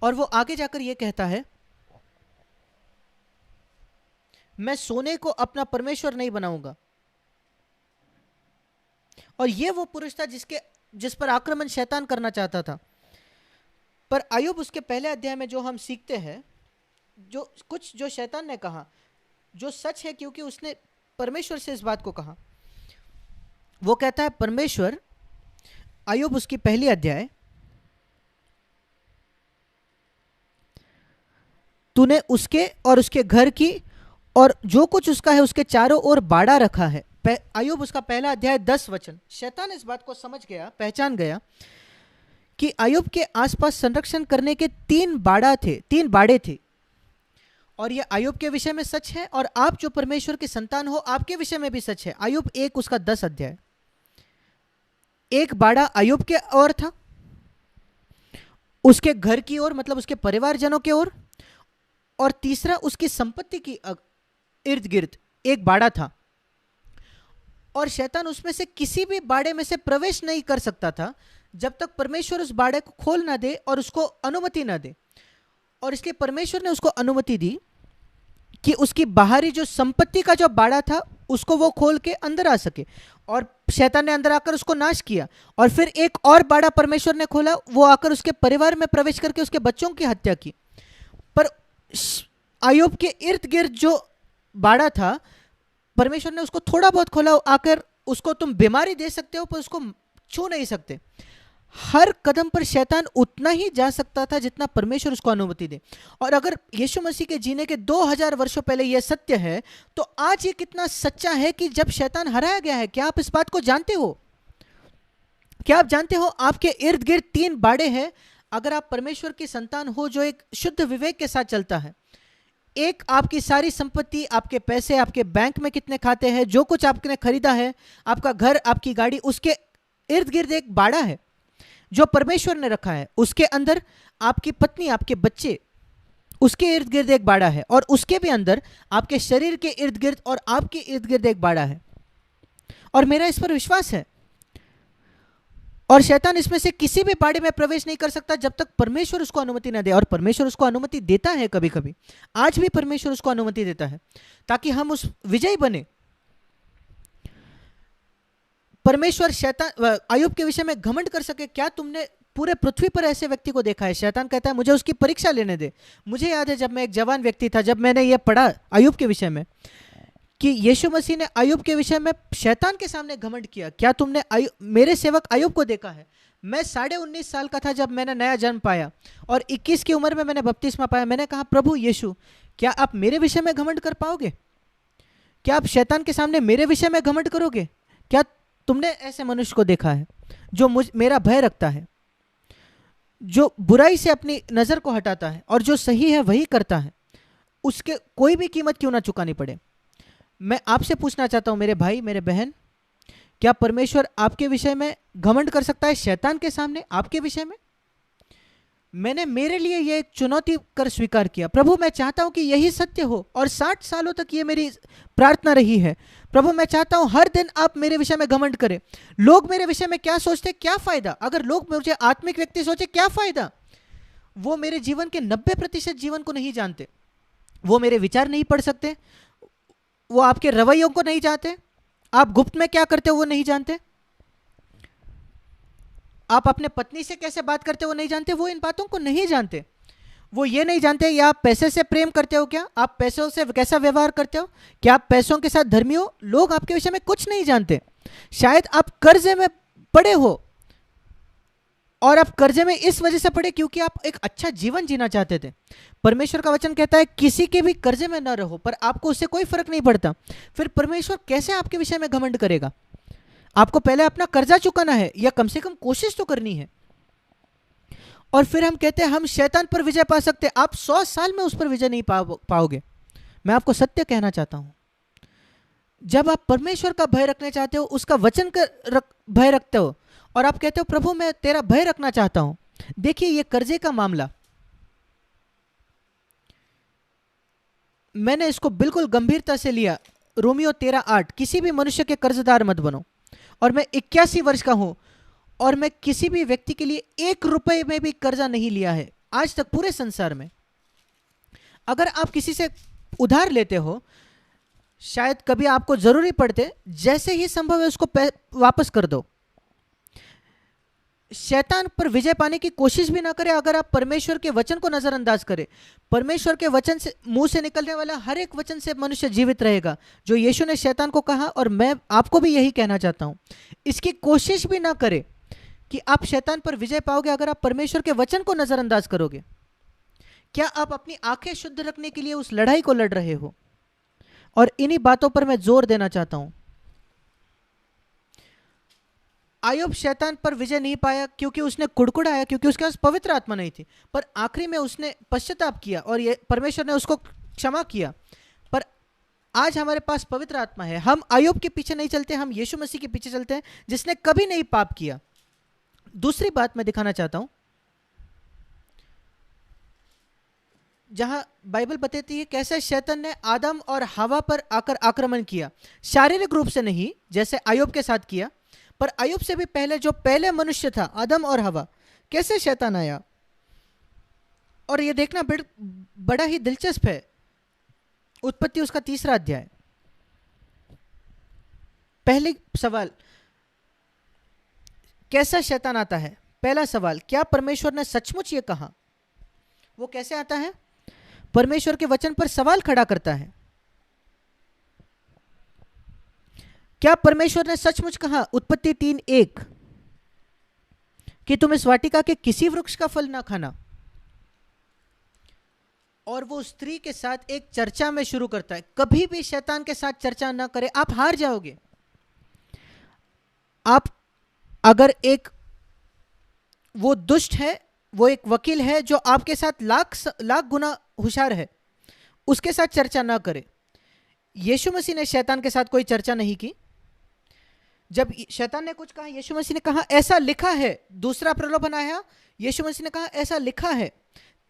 और वो आगे जाकर ये कहता है, मैं सोने को अपना परमेश्वर नहीं बनाऊंगा। और ये वो पुरुष था जिस पर आक्रमण शैतान करना चाहता था। पर अय्यूब उसके पहले अध्याय में जो हम सीखते हैं, जो शैतान ने कहा, जो सच है, क्योंकि उसने परमेश्वर से इस बात को कहा। वो कहता है परमेश्वर, अय्यूब उसकी पहली अध्याय, तूने उसके और उसके घर की और जो कुछ उसका है उसके चारों ओर बाड़ा रखा है। अय्यूब उसका पहला अध्याय 10 वचन। शैतान इस बात को समझ गया, पहचान गया कि अय्यूब के आसपास संरक्षण करने के 3 बाड़े थे। और यह अय्यूब के विषय में सच है, और आप जो परमेश्वर की संतान हो आपके विषय में भी सच है। अय्यूब 1 उसका 10 अध्याय। एक बाड़ा अय्यूब के ओर था, उसके घर की ओर, मतलब उसके परिवारजनों के ओर, और तीसरा उसकी संपत्ति की इर्द गिर्द एक बाड़ा था। और शैतान उसमें से किसी भी बाड़े में से प्रवेश नहीं कर सकता था जब तक परमेश्वर उस बाड़े को खोल ना दे और उसको अनुमति ना दे। और इसलिए परमेश्वर ने उसको अनुमति दी कि उसकी बाहरी जो संपत्ति का जो बाड़ा था उसको वो खोल के अंदर आ सके, और शैतान ने अंदर आकर उसको नाश किया। और फिर एक और बाड़ा परमेश्वर ने खोला, वो आकर उसके परिवार में प्रवेश करके उसके बच्चों की हत्या की। पर अय्यूब के इर्द गिर्द जो बाड़ा था, परमेश्वर ने उसको थोड़ा बहुत खोला, आकर उसको तुम बीमारी दे सकते हो पर उसको छू नहीं सकते। हर कदम पर शैतान उतना ही जा सकता था जितना परमेश्वर उसको अनुमति दे। और अगर यीशु मसीह के जीने के 2000 वर्षों पहले यह सत्य है, तो आज ये कितना सच्चा है कि जब शैतान हराया गया है। क्या आप इस बात को जानते हो? क्या आप जानते हो आपके इर्द गिर्द 3 बाड़े हैं अगर आप परमेश्वर की संतान हो, जो एक शुद्ध विवेक के साथ चलता है। एक आपकी सारी संपत्ति, आपके पैसे, आपके बैंक में कितने खाते हैं, जो कुछ आपने खरीदा है, आपका घर, आपकी गाड़ी, उसके इर्द गिर्द एक बाड़ा है जो परमेश्वर ने रखा है। उसके अंदर आपकी पत्नी, आपके बच्चे, उसके इर्द गिर्द एक बाड़ा है, और उसके भी अंदर आपके शरीर के इर्द गिर्द और आपके इर्द गिर्द एक बाड़ा है। और मेरा इस पर विश्वास है। और शैतान इसमें से किसी भी बाड़े में प्रवेश नहीं कर सकता जब तक परमेश्वर उसको अनुमति न दे। और परमेश्वर उसको अनुमति देता है कभी कभी, आज भी परमेश्वर उसको अनुमति देता है ताकि हम उस विजयी बने। परमेश्वर शैतान अय्यूब के विषय में घमंड कर सके। क्या तुमने पूरे पृथ्वी पर ऐसे व्यक्ति को देखा है? शैतान कहता है मुझे उसकी परीक्षा लेने दे। मुझे याद है जब मैं एक जवान व्यक्ति था, जब मैंने ये पढ़ा अय्यूब के विषय में कि यीशु मसीह ने अय्यूब के विषय में शैतान के सामने घमंड किया। क्या तुमने मेरे सेवक अय्यूब को देखा है? मैं 19.5 साल का था जब मैंने नया जन्म पाया, और 21 की उम्र में मैंने बपतिस्मा पाया। मैंने कहा प्रभु यीशु, क्या आप मेरे विषय में घमंड कर पाओगे? क्या आप शैतान के सामने मेरे विषय में घमंड करोगे? क्या तुमने ऐसे मनुष्य को देखा है जो मेरा भय रखता है, जो बुराई से अपनी नजर को हटाता है और जो सही है वही करता है, उसके कोई भी कीमत क्यों ना चुकानी पड़े? मैं आपसे पूछना चाहता हूं मेरे भाई, मेरे बहन, क्या परमेश्वर आपके विषय में घमंड कर सकता है शैतान के सामने आपके विषय में? मैंने मेरे लिए यह एक चुनौती कर स्वीकार किया। प्रभु मैं चाहता हूं कि यही सत्य हो, और 60 सालों तक ये मेरी प्रार्थना रही है। प्रभु मैं चाहता हूं हर दिन आप मेरे विषय में घमंड करें। लोग मेरे विषय में क्या सोचते, क्या फायदा? अगर लोग मुझे आत्मिक व्यक्ति सोचे, क्या फायदा? वो मेरे जीवन के 90% जीवन को नहीं जानते। वो मेरे विचार नहीं पढ़ सकते, वो आपके रवैयों को नहीं जानते, आप गुप्त में क्या करते हो वो नहीं जानते, आप अपने पत्नी से कैसे बात करते हो वो नहीं जानते। वो इन बातों को नहीं जानते। वो ये नहीं जानते या आप पैसे से प्रेम करते हो, क्या आप पैसों से कैसा व्यवहार करते हो, क्या आप पैसों के साथ धर्मी हो। लोग आपके विषय में कुछ नहीं जानते। शायद आप कर्जे में पड़े हो, और आप कर्जे में इस वजह से पड़े क्योंकि आप एक अच्छा जीवन जीना चाहते थे। परमेश्वर का वचन कहता है किसी के भी कर्जे में न रहो, पर आपको उससे कोई फर्क नहीं पड़ता। फिर परमेश्वर कैसे आपके विषय में घमंड करेगा? आपको पहले अपना कर्जा चुकाना है, या कम से कम कोशिश तो करनी है। और फिर हम कहते हैं हम शैतान पर विजय पा सकते। आप 100 साल में उस पर विजय नहीं पाओगे। मैं आपको सत्य कहना चाहता हूं, जब आप परमेश्वर का भय रखने चाहते हो, उसका वचन का भय रखते हो, और आप कहते हो प्रभु मैं तेरा भय रखना चाहता हूं। देखिए ये कर्जे का मामला, मैंने इसको बिल्कुल गंभीरता से लिया। रोमियो 13:8, किसी भी मनुष्य के कर्जदार मत बनो। और मैं 81 वर्ष का हूं, और मैं किसी भी व्यक्ति के लिए 1 रुपए में भी कर्जा नहीं लिया है आज तक पूरे संसार में। अगर आप किसी से उधार लेते हो, शायद कभी आपको जरूरी पड़ते, जैसे ही संभव है उसको वापस कर दो। शैतान पर विजय पाने की कोशिश भी ना करें अगर आप परमेश्वर के वचन को नजरअंदाज करें। परमेश्वर के वचन से, मुंह से निकलने वाला हर एक वचन से मनुष्य जीवित रहेगा, जो यीशु ने शैतान को कहा। और मैं आपको भी यही कहना चाहता हूं, इसकी कोशिश भी ना करें कि आप शैतान पर विजय पाओगे अगर आप परमेश्वर के वचन को नजरअंदाज करोगे। क्या आप अपनी आंखें शुद्ध रखने के लिए उस लड़ाई को लड़ रहे हो? और इन्हीं बातों पर मैं जोर देना चाहता हूं। अय्यूब शैतान पर विजय नहीं पाया क्योंकि उसने कुड़कुड़ाया, क्योंकि उसके पास पवित्र आत्मा नहीं थी। पर आखिरी में उसने पश्चाताप किया और ये परमेश्वर ने उसको क्षमा किया। पर आज हमारे पास पवित्र आत्मा है। हम अय्यूब के पीछे नहीं चलते, हम यीशु मसीह के पीछे चलते हैं जिसने कभी नहीं पाप किया। दूसरी बात मैं दिखाना चाहता हूं, जहां बाइबल बताती है कैसे शैतान ने आदम और हवा पर आकर आक्रमण किया, शारीरिक रूप से नहीं जैसे अय्यूब के साथ किया, पर अय्यूब से भी पहले जो पहले मनुष्य था आदम और हवा, कैसे शैतान आया। और ये देखना बड़ा ही दिलचस्प है। उत्पत्ति उसका 3 अध्याय। पहले सवाल, कैसा शैतान आता है? पहला सवाल, क्या परमेश्वर ने सचमुच ये कहा? वो कैसे आता है? परमेश्वर के वचन पर सवाल खड़ा करता है। क्या परमेश्वर ने सचमुच कहा उत्पत्ति 3:1 कि तुम इस वाटिका के किसी वृक्ष का फल ना खाना? और वो स्त्री के साथ एक चर्चा में शुरू करता है। कभी भी शैतान के साथ चर्चा ना करें, आप हार जाओगे। आप अगर वो दुष्ट है, वो एक वकील है जो आपके साथ लाख गुना होशियार है, उसके साथ चर्चा ना करें। यीशु मसीह ने शैतान के साथ कोई चर्चा नहीं की। जब शैतान ने कुछ कहा, यीशु मसीह ने कहा ऐसा लिखा है। दूसरा प्रलोभन आया, यीशु मसीह ने कहा ऐसा लिखा है।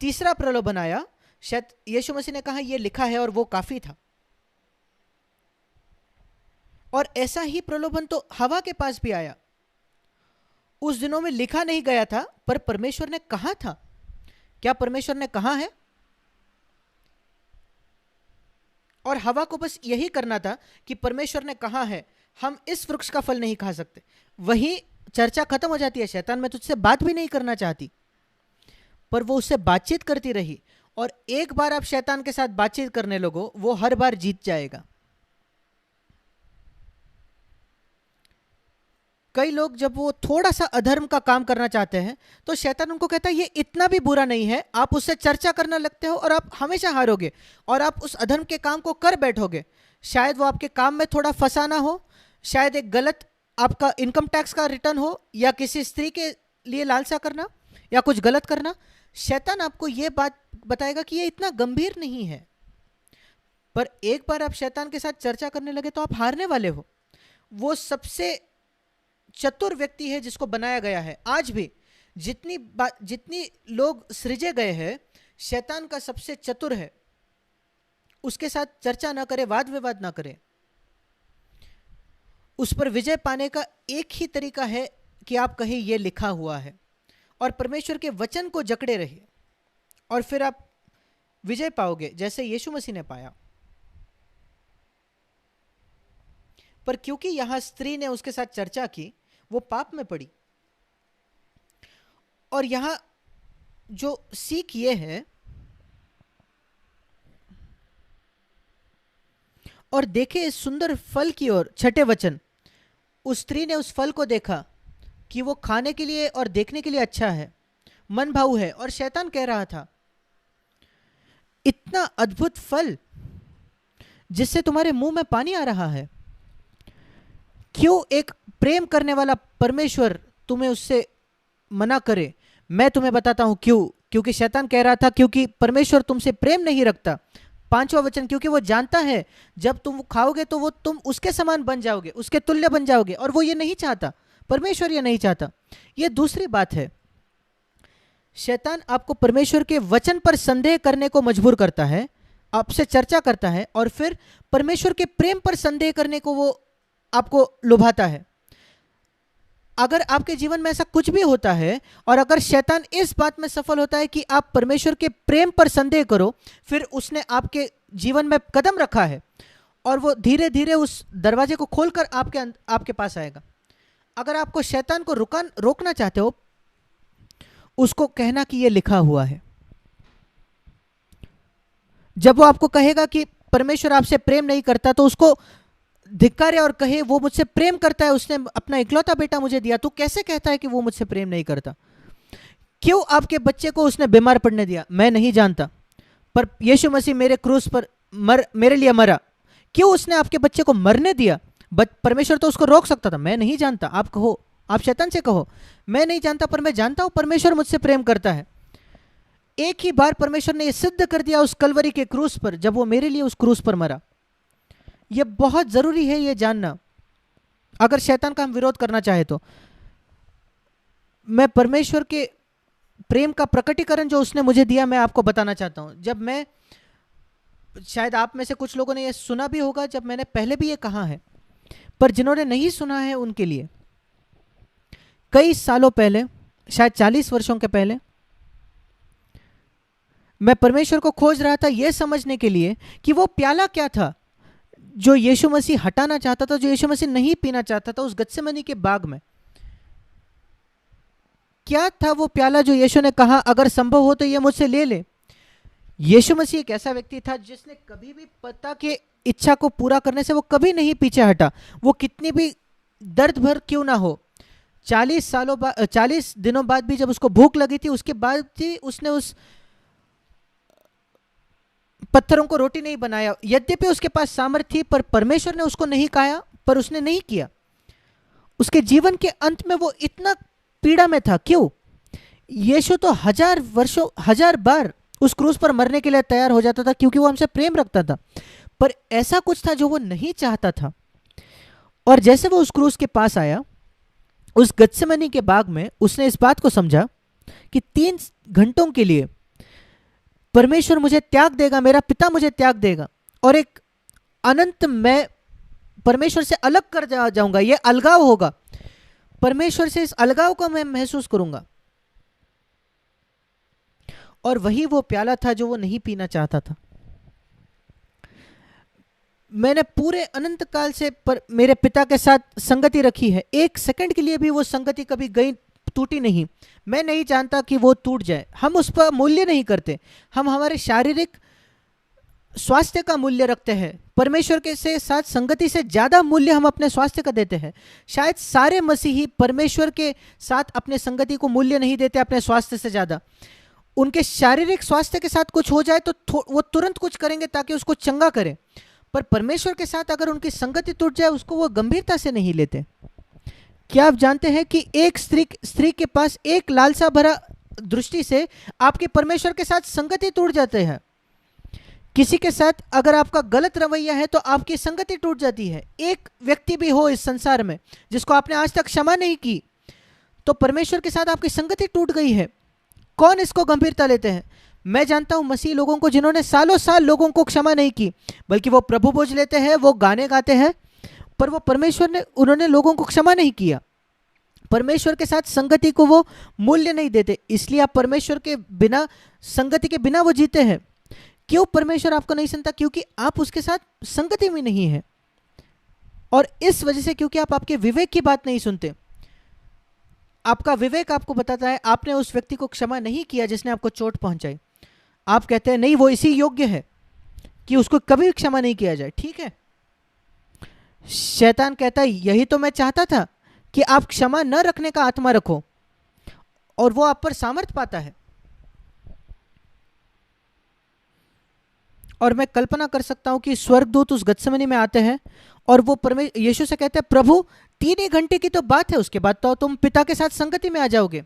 तीसरा प्रलोभन आया, यीशु मसीह ने कहा यह लिखा है, और वो काफी था। और ऐसा ही प्रलोभन तो हवा के पास भी आया। उस दिनों में लिखा नहीं गया था, पर परमेश्वर ने कहा था। क्या परमेश्वर ने कहा है? और हवा को बस यही करना था कि परमेश्वर ने कहा है हम इस वृक्ष का फल नहीं खा सकते। वही चर्चा खत्म हो जाती है। शैतान मैं तुझसे बात भी नहीं करना चाहती, पर वो उससे बातचीत करती रही। और एक बार आप शैतान के साथ बातचीत करने लगो, वो हर बार जीत जाएगा। कई लोग जब वो थोड़ा सा अधर्म का काम करना चाहते हैं तो शैतान उनको कहता है ये इतना भी बुरा नहीं है। आप उससे चर्चा करने लगते हो और आप हमेशा हारोगे और आप उस अधर्म के काम को कर बैठोगे। शायद वो आपके काम में थोड़ा फंसाना हो, शायद एक गलत आपका इनकम टैक्स का रिटर्न हो, या किसी स्त्री के लिए लालसा करना, या कुछ गलत करना। शैतान आपको ये बात बताएगा कि ये इतना गंभीर नहीं है, पर एक बार आप शैतान के साथ चर्चा करने लगे तो आप हारने वाले हो। वो सबसे चतुर व्यक्ति है जिसको बनाया गया है। आज भी जितनी लोग सृजे गए हैं, शैतान का सबसे चतुर है। उसके साथ चर्चा ना करें, वाद विवाद ना करें। उस पर विजय पाने का एक ही तरीका है कि आप कहें यह लिखा हुआ है, और परमेश्वर के वचन को जकड़े रहिए, और फिर आप विजय पाओगे जैसे यीशु मसीह ने पाया। पर क्योंकि यहां स्त्री ने उसके साथ चर्चा की, वो पाप में पड़ी। और यहां जो सीख ये है, और देखे इस सुंदर फल की ओर, छठे वचन, उस स्त्री ने उस फल को देखा कि वो खाने के लिए और देखने के लिए अच्छा है, मन भाऊ है। और शैतान कह रहा था इतना अद्भुत फल जिससे तुम्हारे मुंह में पानी आ रहा है, क्यों एक प्रेम करने वाला परमेश्वर तुम्हें उससे मना करे? मैं तुम्हें बताता हूं क्यों। क्योंकि शैतान कह रहा था क्योंकि परमेश्वर तुमसे प्रेम नहीं रखता। 5वां वचन, क्योंकि वो जानता है जब तुम खाओगे तो वो तुम उसके समान बन जाओगे, उसके तुल्य बन जाओगे, और वो ये नहीं चाहता। परमेश्वर ये नहीं चाहता। ये दूसरी बात है, शैतान आपको परमेश्वर के वचन पर संदेह करने को मजबूर करता है, आपसे चर्चा करता है, और फिर परमेश्वर के प्रेम पर संदेह करने को वो आपको लुभाता है। अगर आपके जीवन में ऐसा कुछ भी होता है, और अगर शैतान इस बात में सफल होता है कि आप परमेश्वर के प्रेम पर संदेह करो, फिर उसने आपके जीवन में कदम रखा है, और वो धीरे धीरे उस दरवाजे को खोलकर आपके पास आएगा। अगर आपको शैतान को रोकना चाहते हो, उसको कहना कि ये लिखा हुआ है। जब वो आपको कहेगा कि परमेश्वर आपसे प्रेम नहीं करता, तो उसको धिक्कारे और कहे वो मुझसे प्रेम करता है, उसने अपना इकलौता बेटा मुझे दिया। तो कैसे कहता है कि वो मुझसे प्रेम नहीं करता? क्यों आपके बच्चे को उसने बीमार पड़ने दिया? मैं नहीं जानता, पर यीशु मसीह मेरे क्रूस पर मेरे लिए मरा। क्यों उसने आपके बच्चे को मरने दिया? परमेश्वर तो उसको रोक सकता था। मैं नहीं जानता। आप कहो, आप शैतान से कहो मैं नहीं जानता, पर मैं जानता हूं परमेश्वर मुझसे प्रेम करता है। एक ही बार परमेश्वर ने यह सिद्ध कर दिया उस कलवरी के क्रूस पर, जब वो मेरे लिए उस क्रूस पर मरा। यह बहुत जरूरी है यह जानना, अगर शैतान का हम विरोध करना चाहे तो। मैं परमेश्वर के प्रेम का प्रकटीकरण जो उसने मुझे दिया, मैं आपको बताना चाहता हूं। जब मैं, शायद आप में से कुछ लोगों ने ये सुना भी होगा, जब मैंने पहले भी ये कहा है, पर जिन्होंने नहीं सुना है उनके लिए, कई सालों पहले, शायद 40 वर्षों के पहले, मैं परमेश्वर को खोज रहा था यह समझने के लिए कि वो प्याला क्या था जो यीशु मसीह हटाना चाहता था, जो यीशु मसीह नहीं पीना चाहता था उस गत्सेमनी के बाग में। क्या था वो प्याला जो यीशु ने कहा अगर संभव हो तो ये मुझसे ले ले? यीशु मसीह एक ऐसा व्यक्ति था जिसने कभी भी पिता की इच्छा को पूरा करने से वो कभी नहीं पीछे हटा, वो कितनी भी दर्द भर क्यों ना हो। 40 दिनों बाद भी जब उसको भूख लगी थी, उसके बाद भी उसने उस पत्थरों को रोटी नहीं बनाया। यद्यपि उसके पास सामर्थ्य थी, पर परमेश्वर ने उसको नहीं कहा, पर उसने नहीं किया। उसके जीवन के अंत में वो इतना पीड़ा में था। क्यों? यीशु तो 1000 बार उस क्रूस पर मरने के लिए तैयार हो जाता था, क्योंकि वो हमसे प्रेम रखता था, पर ऐसा कुछ था जो वो नहीं चाहता था। और जैसे वो उस क्रूस के पास आया, उस गत्सेमनी के बाग में, उसने इस बात को समझा कि 3 घंटों के लिए परमेश्वर मुझे त्याग देगा, मेरा पिता मुझे त्याग देगा, और एक अनंत मैं परमेश्वर से अलग कर जाऊंगा। यह अलगाव होगा, परमेश्वर से इस अलगाव को मैं महसूस करूंगा। और वही वो प्याला था जो वो नहीं पीना चाहता था। मैंने पूरे अनंत काल से मेरे पिता के साथ संगति रखी है, 1 सेकंड के लिए भी वो संगति कभी गई, टूटी नहीं। मैं नहीं जानता कि वो टूट जाए। हम उस पर मूल्य नहीं करते, हम हमारे शारीरिक स्वास्थ्य का मूल्य रखते हैं। परमेश्वर के साथ संगति से ज़्यादा मूल्य हम अपने स्वास्थ्य का देते हैं। शायद सारे मसीही परमेश्वर के साथ अपने संगति को मूल्य नहीं देते अपने स्वास्थ्य से ज़्यादा। उनके शारीरिक स्वास्थ्य के साथ कुछ हो जाए तो वो तुरंत कुछ करेंगे ताकि उसको चंगा करें, पर परमेश्वर के साथ अगर उनकी संगति टूट जाए उसको वो गंभीरता से नहीं लेते। क्या आप जानते हैं कि एक स्त्री के पास एक लालसा भरा दृष्टि से आपके परमेश्वर के साथ संगति टूट जाते हैं। किसी के साथ अगर आपका गलत रवैया है तो आपकी संगति टूट जाती है। एक व्यक्ति भी हो इस संसार में जिसको आपने आज तक क्षमा नहीं की, तो परमेश्वर के साथ आपकी संगति टूट गई है। कौन इसको गंभीरता लेते हैं? मैं जानता हूं मसीह लोगों को जिन्होंने सालों साल लोगों को क्षमा नहीं की, बल्कि वो प्रभु बोझ लेते हैं, वो गाने गाते हैं, पर वो उन्होंने लोगों को क्षमा नहीं किया। परमेश्वर के साथ संगति को वो मूल्य नहीं देते, इसलिए आप परमेश्वर के बिना, संगति के बिना वो जीते हैं। क्यों परमेश्वर आपको नहीं सुनता? क्योंकि आप उसके साथ संगति में नहीं है, और इस वजह से क्योंकि आप आपके विवेक की बात नहीं सुनते। आपका विवेक आपको बताता है आपने उस व्यक्ति को क्षमा नहीं किया जिसने आपको चोट पहुंचाई। आप कहते हैं नहीं, वो इसी योग्य है कि उसको कभी क्षमा नहीं किया जाए। ठीक है, शैतान कहता है यही तो मैं चाहता था कि आप क्षमा न रखने का आत्मा रखो, और वो आप पर सामर्थ्य पाता है। और मैं कल्पना कर सकता हूं कि स्वर्गदूत उस गत्सेमनी में आते हैं और वो यीशु से कहते हैं प्रभु 3 ही घंटे की तो बात है, उसके बाद तो तुम पिता के साथ संगति में आ जाओगे।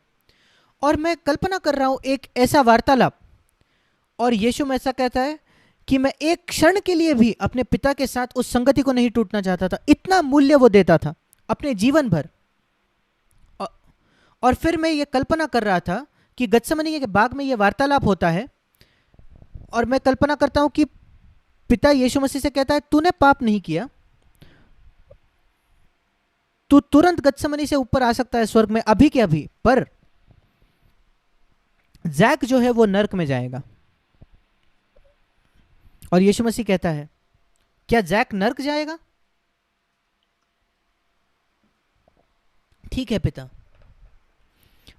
और मैं कल्पना कर रहा हूं एक ऐसा वार्तालाप, और यीशु में ऐसा कहता है कि मैं एक क्षण के लिए भी अपने पिता के साथ उस संगति को नहीं टूटना चाहता था। इतना मूल्य वो देता था अपने जीवन भर। और फिर मैं ये कल्पना कर रहा था कि गत्सेमनी के बाग में ये वार्तालाप होता है, और मैं कल्पना करता हूं कि पिता यीशु मसीह से कहता है तूने पाप नहीं किया, तू तुरंत गत्सेमनी से ऊपर आ सकता है स्वर्ग में अभी के अभी, पर जैक जो है वो नरक में जाएगा। और यीशु मसीह कहता है क्या जैक नरक जाएगा? ठीक है पिता,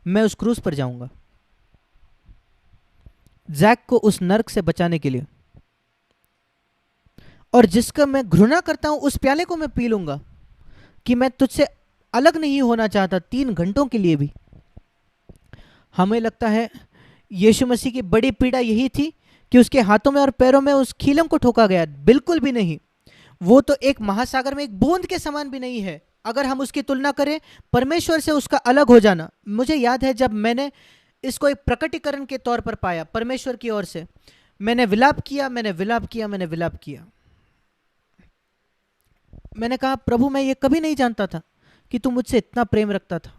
मैं उस क्रूस पर जाऊंगा जैक को उस नरक से बचाने के लिए, और जिसका मैं घृणा करता हूं उस प्याले को मैं पी लूंगा, कि मैं तुझसे अलग नहीं होना चाहता 3 घंटों के लिए भी। हमें लगता है यीशु मसीह की बड़ी पीड़ा यही थी कि उसके हाथों में और पैरों में उस खीलम को ठोका गया। बिल्कुल भी नहीं, वो तो एक महासागर में एक बूंद के समान भी नहीं है अगर हम उसकी तुलना करें परमेश्वर से उसका अलग हो जाना। मुझे याद है जब मैंने इसको एक प्रकटीकरण के तौर पर पाया परमेश्वर की ओर से, मैंने विलाप किया, मैंने विलाप किया, मैंने विलाप किया। मैंने कहा प्रभु मैं ये कभी नहीं जानता था कि तू मुझसे इतना प्रेम रखता था।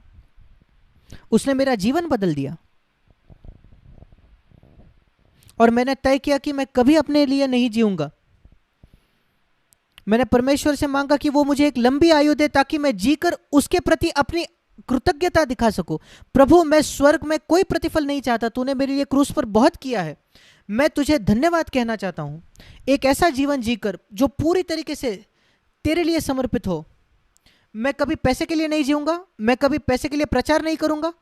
उसने मेरा जीवन बदल दिया। और मैंने तय किया कि मैं कभी अपने लिए नहीं जीऊंगा। मैंने परमेश्वर से मांगा कि वो मुझे एक लंबी आयु दे ताकि मैं जीकर उसके प्रति अपनी कृतज्ञता दिखा सकूं। प्रभु, मैं स्वर्ग में कोई प्रतिफल नहीं चाहता, तूने मेरे लिए क्रूस पर बहुत किया है, मैं तुझे धन्यवाद कहना चाहता हूं। एक ऐसा जीवन जीकर जो पूरी तरीके से तेरे लिए समर्पित हो। मैं कभी पैसे के लिए नहीं जीऊंगा, मैं कभी पैसे के लिए प्रचार नहीं करूंगा,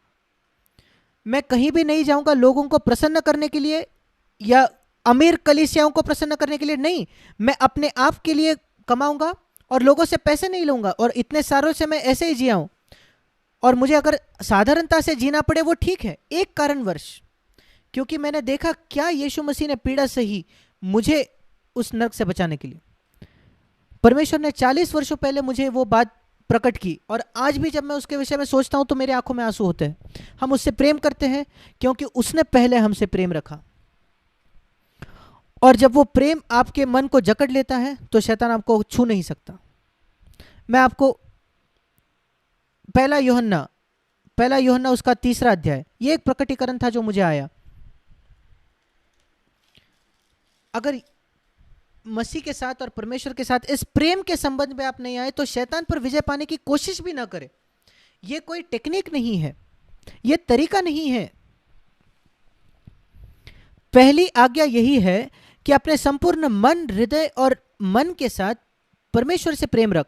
मैं कहीं भी नहीं जाऊंगा लोगों को प्रसन्न करने के लिए या अमीर कलीसियाओं को प्रसन्न करने के लिए नहीं। मैं अपने आप के लिए कमाऊंगा और लोगों से पैसे नहीं लूंगा, और इतने सालों से मैं ऐसे ही जिया हूं। और मुझे अगर साधारणता से जीना पड़े वो ठीक है, एक कारणवश, क्योंकि मैंने देखा क्या यीशु मसीह ने पीड़ा सही मुझे उस नरक से बचाने के लिए। परमेश्वर ने 40 वर्षों पहले मुझे वो बात प्रकट की, और आज भी जब मैं उसके विषय में सोचता हूं तो मेरे आंखों में आंसू होते हैं। हम उससे प्रेम करते हैं क्योंकि उसने पहले हमसे प्रेम रखा। और जब वो प्रेम आपके मन को जकड़ लेता है तो शैतान आपको छू नहीं सकता। मैं आपको पहला यूहन्ना उसका 3 अध्याय, ये एक प्रकटीकरण था जो मुझे आया। अगर मसीह के साथ और परमेश्वर के साथ इस प्रेम के संबंध में आप नहीं आए तो शैतान पर विजय पाने की कोशिश भी ना करें। यह कोई टेक्निक नहीं है, यह तरीका नहीं है। पहली आज्ञा यही है कि अपने संपूर्ण मन, हृदय और मन के साथ परमेश्वर से प्रेम रख।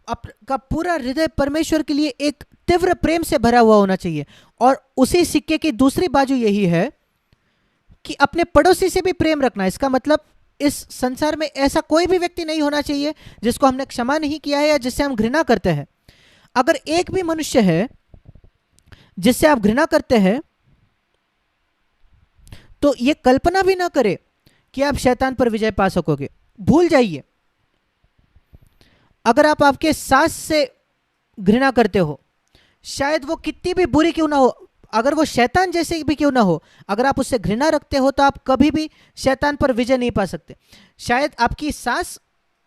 आपका पूरा हृदय परमेश्वर के लिए एक तीव्र प्रेम से भरा हुआ होना चाहिए। और उसी सिक्के की दूसरी बाजू यही है कि अपने पड़ोसी से भी प्रेम रखना। इसका मतलब इस संसार में ऐसा कोई भी व्यक्ति नहीं होना चाहिए जिसको हमने क्षमा नहीं किया है या जिससे हम घृणा करते हैं। अगर एक भी मनुष्य है जिससे आप घृणा करते हैं तो यह कल्पना भी ना करे कि आप शैतान पर विजय पा सकोगे, भूल जाइए। अगर आप आपके सास से घृणा करते हो, शायद वो कितनी भी बुरी क्यों ना हो, अगर वो शैतान जैसे भी क्यों ना हो, अगर आप उससे घृणा रखते हो तो आप कभी भी शैतान पर विजय नहीं पा सकते। शायद आपकी सास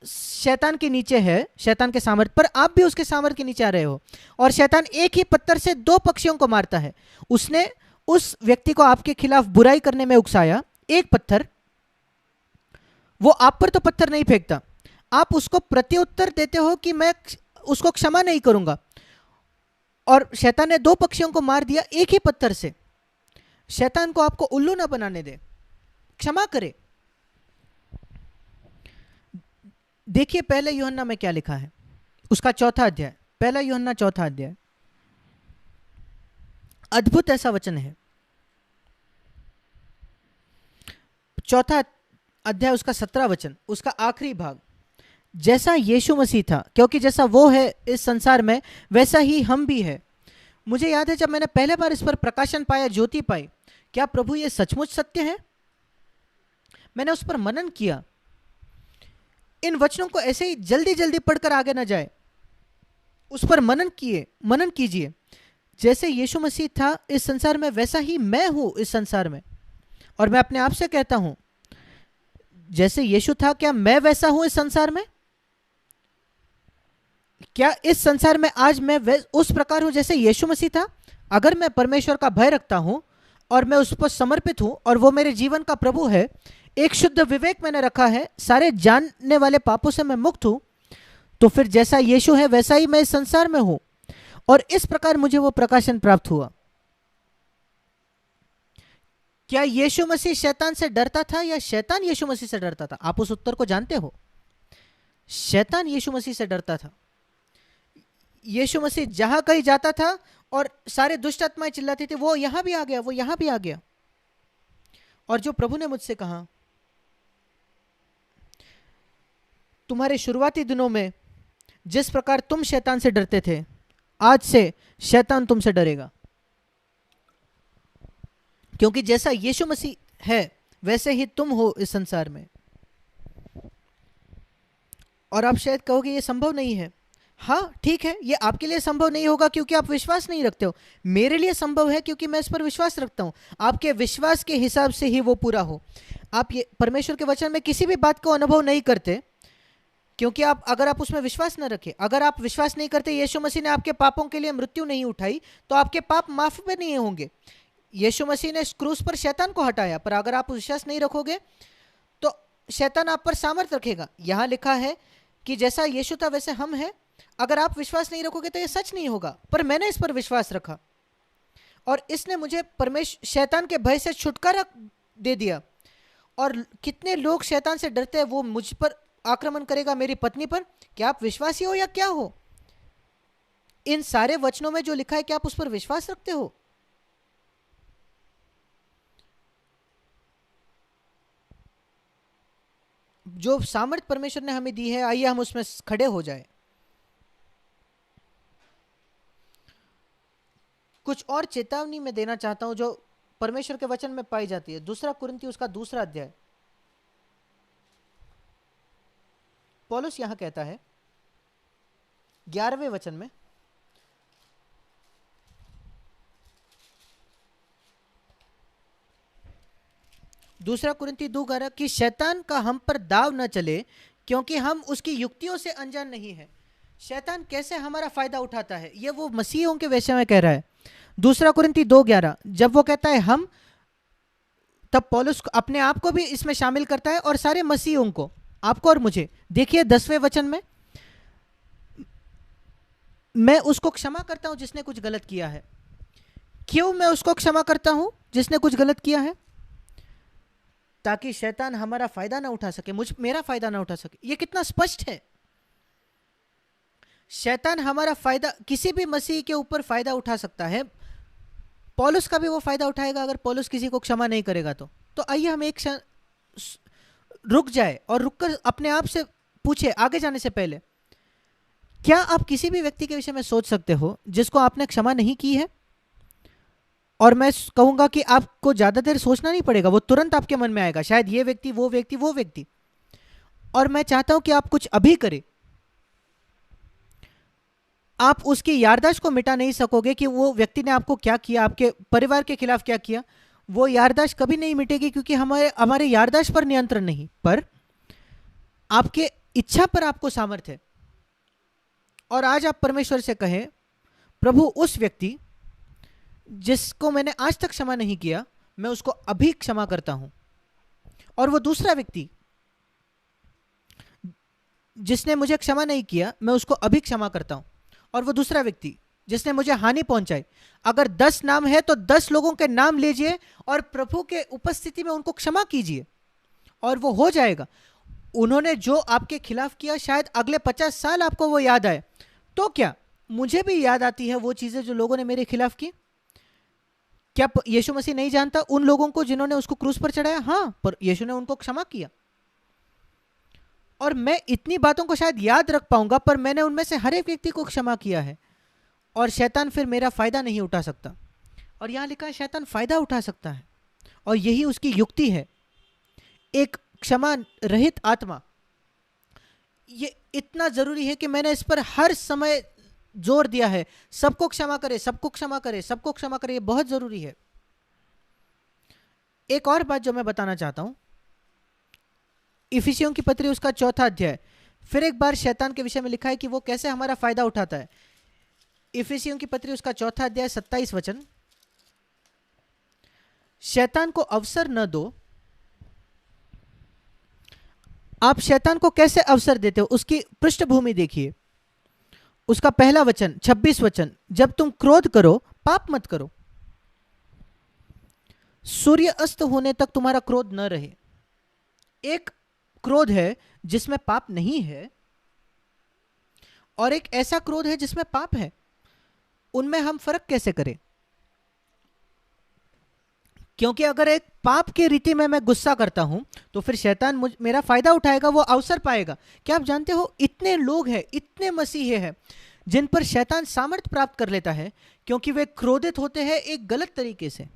शैतान के नीचे है, शैतान के सामर्थ्य पर, आप भी उसके सामर्थ्य के नीचे आ रहे हो। और शैतान एक ही पत्थर से 2 पक्षियों को मारता है। उसने उस व्यक्ति को आपके खिलाफ बुराई करने में उकसाया, एक पत्थर, वो आप पर तो पत्थर नहीं फेंकता, आप उसको प्रत्युत्तर देते हो कि मैं उसको क्षमा नहीं करूंगा। और शैतान ने 2 पक्षियों को मार दिया एक ही पत्थर से। शैतान को आपको उल्लू ना बनाने दे, क्षमा करे। देखिए पहले यूहन्ना में क्या लिखा है, उसका 4 अध्याय, पहला यूहन्ना 4 अध्याय। अद्भुत ऐसा वचन है। 4 अध्याय उसका 17 वचन, उसका आखिरी भाग। जैसा यीशु मसीह था, क्योंकि जैसा वो है इस संसार में वैसा ही हम भी है। मुझे याद है जब मैंने पहले बार इस पर प्रकाशन पाया, ज्योति पाई, क्या प्रभु ये सचमुच सत्य है? मैंने उस पर मनन किया। इन वचनों को ऐसे ही जल्दी जल्दी पढ़कर आगे ना जाए, उस पर मनन कीजिए। जैसे यीशु मसीह था इस संसार में वैसा ही मैं हूं इस संसार में। और मैं अपने आप से कहता हूं, जैसे यीशु था क्या मैं वैसा हूं इस संसार में? क्या इस संसार में आज मैं उस प्रकार हूं जैसे यीशु मसीह था? अगर मैं परमेश्वर का भय रखता हूं और मैं उस पर समर्पित हूं और वो मेरे जीवन का प्रभु है, एक शुद्ध विवेक मैंने रखा है, सारे जानने वाले पापों से मैं मुक्त हूं, तो फिर जैसा यीशु है वैसा ही मैं इस संसार में हूं। और इस प्रकार मुझे वो प्रकाशन प्राप्त हुआ। क्या यीशु मसीह शैतान से डरता था या शैतान यीशु मसीह से डरता था? आप उस उत्तर को जानते हो। शैतान यीशु मसीह से डरता था। यीशु मसीह जहां कहीं जाता था और सारे दुष्ट आत्माएं चिल्लाती थी, वो यहां भी आ गया, वो यहां भी आ गया। और जो प्रभु ने मुझसे कहा, तुम्हारे शुरुआती दिनों में जिस प्रकार तुम शैतान से डरते थे, आज से शैतान तुमसे डरेगा। क्योंकि जैसा यीशु मसीह है वैसे ही तुम हो इस संसार में। और आप शायद कहोगे ये संभव नहीं है। हाँ ठीक है, ये आपके लिए संभव नहीं होगा क्योंकि आप विश्वास नहीं रखते हो। मेरे लिए संभव है क्योंकि मैं इस पर विश्वास रखता हूं। आपके विश्वास के हिसाब से ही वो पूरा हो। आप ये परमेश्वर के वचन में किसी भी बात को अनुभव नहीं करते क्योंकि अगर आप उसमें विश्वास न रखें, अगर आप विश्वास नहीं करते यीशु मसीह ने आपके पापों के लिए मृत्यु नहीं उठाई, तो आपके पाप माफ भी नहीं होंगे। यीशु मसीह ने क्रूस पर शैतान को हटाया, पर अगर आप विश्वास नहीं रखोगे तो शैतान आप पर सामर्थ रखेगा। यहां लिखा है कि जैसा यीशु था वैसे हम हैं। अगर आप विश्वास नहीं रखोगे तो यह सच नहीं होगा, पर मैंने इस पर विश्वास रखा और इसने मुझे परमेश्वर शैतान के भय से छुटकारा दे दिया। और कितने लोग शैतान से डरते हैं, वो मुझ पर आक्रमण करेगा, मेरी पत्नी पर। क्या आप विश्वासी हो या क्या हो? इन सारे वचनों में जो लिखा है, क्या आप उस पर विश्वास रखते हो? जो सामर्थ परमेश्वर ने हमें दी है, आइए हम उसमें खड़े हो जाए। कुछ और चेतावनी मैं देना चाहता हूं जो परमेश्वर के वचन में पाई जाती है। दूसरा कुरिन्थियों उसका 2 अध्याय, पौलुस यहां कहता है 11वें वचन में, दूसरा कुरिन्थी 2:11 कि शैतान का हम पर दाव न चले, क्योंकि हम उसकी युक्तियों से अनजान नहीं है। शैतान कैसे हमारा फायदा उठाता है, ये वो मसीहों के विषय में कह रहा है। दूसरा कुरिन्थी 2:11 जब वो कहता है हम, तब पौलुस अपने आप को भी इसमें शामिल करता है और सारे मसीहों को, आपको और मुझे। देखिए 10वें वचन में, मैं उसको क्षमा करता हूं जिसने कुछ गलत किया है। क्यों मैं उसको क्षमा करता हूं जिसने कुछ गलत किया है? ताकि शैतान हमारा फायदा ना उठा सके, मेरा फायदा ना उठा सके। ये कितना स्पष्ट है। शैतान हमारा फायदा, किसी भी मसीह के ऊपर फायदा उठा सकता है। पौलुस का भी वो फायदा उठाएगा अगर पौलुस किसी को क्षमा नहीं करेगा तो आइए हम एक क्षण रुक जाए और रुककर अपने आप से पूछे, आगे जाने से पहले, क्या आप किसी भी व्यक्ति के विषय में सोच सकते हो जिसको आपने क्षमा नहीं की है? और मैं कहूंगा कि आपको ज्यादा देर सोचना नहीं पड़ेगा, वो तुरंत आपके मन में आएगा, शायद ये व्यक्ति, वो व्यक्ति, वो व्यक्ति। और मैं चाहता हूं कि आप कुछ अभी करें। आप उसकी याददाश्त को मिटा नहीं सकोगे कि वो व्यक्ति ने आपको क्या किया, आपके परिवार के खिलाफ क्या किया। वो याददाश्त कभी नहीं मिटेगी, क्योंकि हमारे याददाश्त पर नियंत्रण नहीं, पर आपके इच्छा पर आपको सामर्थ्य है। और आज आप परमेश्वर से कहें, प्रभु उस व्यक्ति जिसको मैंने आज तक क्षमा नहीं किया, मैं उसको अभी क्षमा करता हूं। और वो दूसरा व्यक्ति जिसने मुझे क्षमा नहीं किया, मैं उसको अभी क्षमा करता हूं। और वो दूसरा व्यक्ति जिसने मुझे हानि पहुंचाई, अगर 10 नाम है तो 10 लोगों के नाम लीजिए और प्रभु के उपस्थिति में उनको क्षमा कीजिए, और वो हो जाएगा। उन्होंने जो आपके खिलाफ किया, शायद अगले 50 साल आपको वो याद आए। तो क्या मुझे भी याद आती है वो चीजें जो लोगों ने मेरे खिलाफ की? क्या यीशु मसीह नहीं जानता उन लोगों को जिन्होंने उसको क्रूस पर चढ़ाया? हाँ, पर यीशु ने उनको क्षमा किया। और मैं इतनी बातों को शायद याद रख पाऊंगा, पर मैंने उनमें से हर एक व्यक्ति को क्षमा किया है, और शैतान फिर मेरा फायदा नहीं उठा सकता। और यहां लिखा है शैतान फायदा उठा सकता है, और यही उसकी युक्ति है। एक क्षमा रहित आत्मा, ये इतना जरूरी है कि मैंने इस पर हर समय जोर दिया है। सबको क्षमा करे, सबको क्षमा करे, सबको क्षमा करे, ये बहुत जरूरी है। एक और बात जो मैं बताना चाहता हूं, इफिसियों की पत्री उसका 4 अध्याय, फिर एक बार शैतान के विषय में लिखा है कि वो कैसे हमारा फायदा उठाता है। इफिसियों की पत्री उसका 4 अध्याय 27 वचन, शैतान को अवसर न दो। आप शैतान को कैसे अवसर देते हो, उसकी पृष्ठभूमि देखिए। उसका पहला वचन 26 वचन, जब तुम क्रोध करो पाप मत करो, सूर्य अस्त होने तक तुम्हारा क्रोध न रहे। एक क्रोध है जिसमें पाप नहीं है, और एक ऐसा क्रोध है जिसमें पाप है। उनमें हम फर्क कैसे करें? क्योंकि अगर एक पाप की रीति में मैं गुस्सा करता हूं तो फिर शैतान मेरा फायदा उठाएगा, वो अवसर पाएगा। क्या आप जानते हो इतने लोग हैं, इतने मसीहे हैं जिन पर शैतान सामर्थ्य प्राप्त कर लेता है, क्योंकि वे क्रोधित होते हैं एक गलत तरीके से।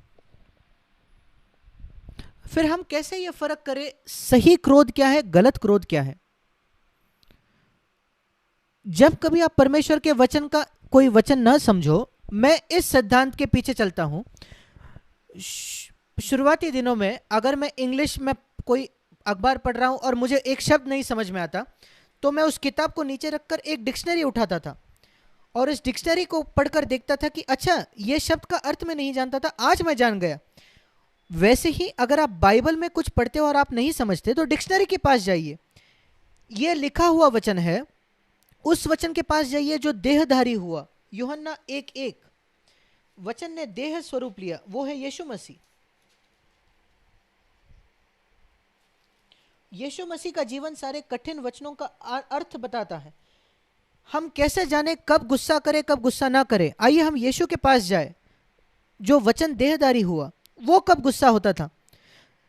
फिर हम कैसे ये फर्क करें, सही क्रोध क्या है, गलत क्रोध क्या है? जब कभी आप परमेश्वर के वचन का कोई वचन न समझो, मैं इस सिद्धांत के पीछे चलता हूं। शुरुआती दिनों में अगर मैं इंग्लिश में कोई अखबार पढ़ रहा हूं और मुझे एक शब्द नहीं समझ में आता, तो मैं उस किताब को नीचे रखकर एक डिक्शनरी उठाता था और इस डिक्शनरी को पढ़कर देखता था कि अच्छा ये शब्द का अर्थ मैं नहीं जानता था, आज मैं जान गया। वैसे ही अगर आप बाइबल में कुछ पढ़ते हो और आप नहीं समझते तो डिक्शनरी के पास जाइए, ये लिखा हुआ वचन है, उस वचन के पास जाइए जो देहधारी हुआ। यूहन्ना 1:1, वचन ने देह स्वरूप लिया, वो है यीशु मसीह। यीशु मसीह का जीवन सारे कठिन वचनों का अर्थ बताता है। हम कैसे जाने कब गुस्सा करें कब गुस्सा ना करें? आइए हम यीशु के पास जाए जो वचन देहधारी हुआ। वो कब गुस्सा होता था?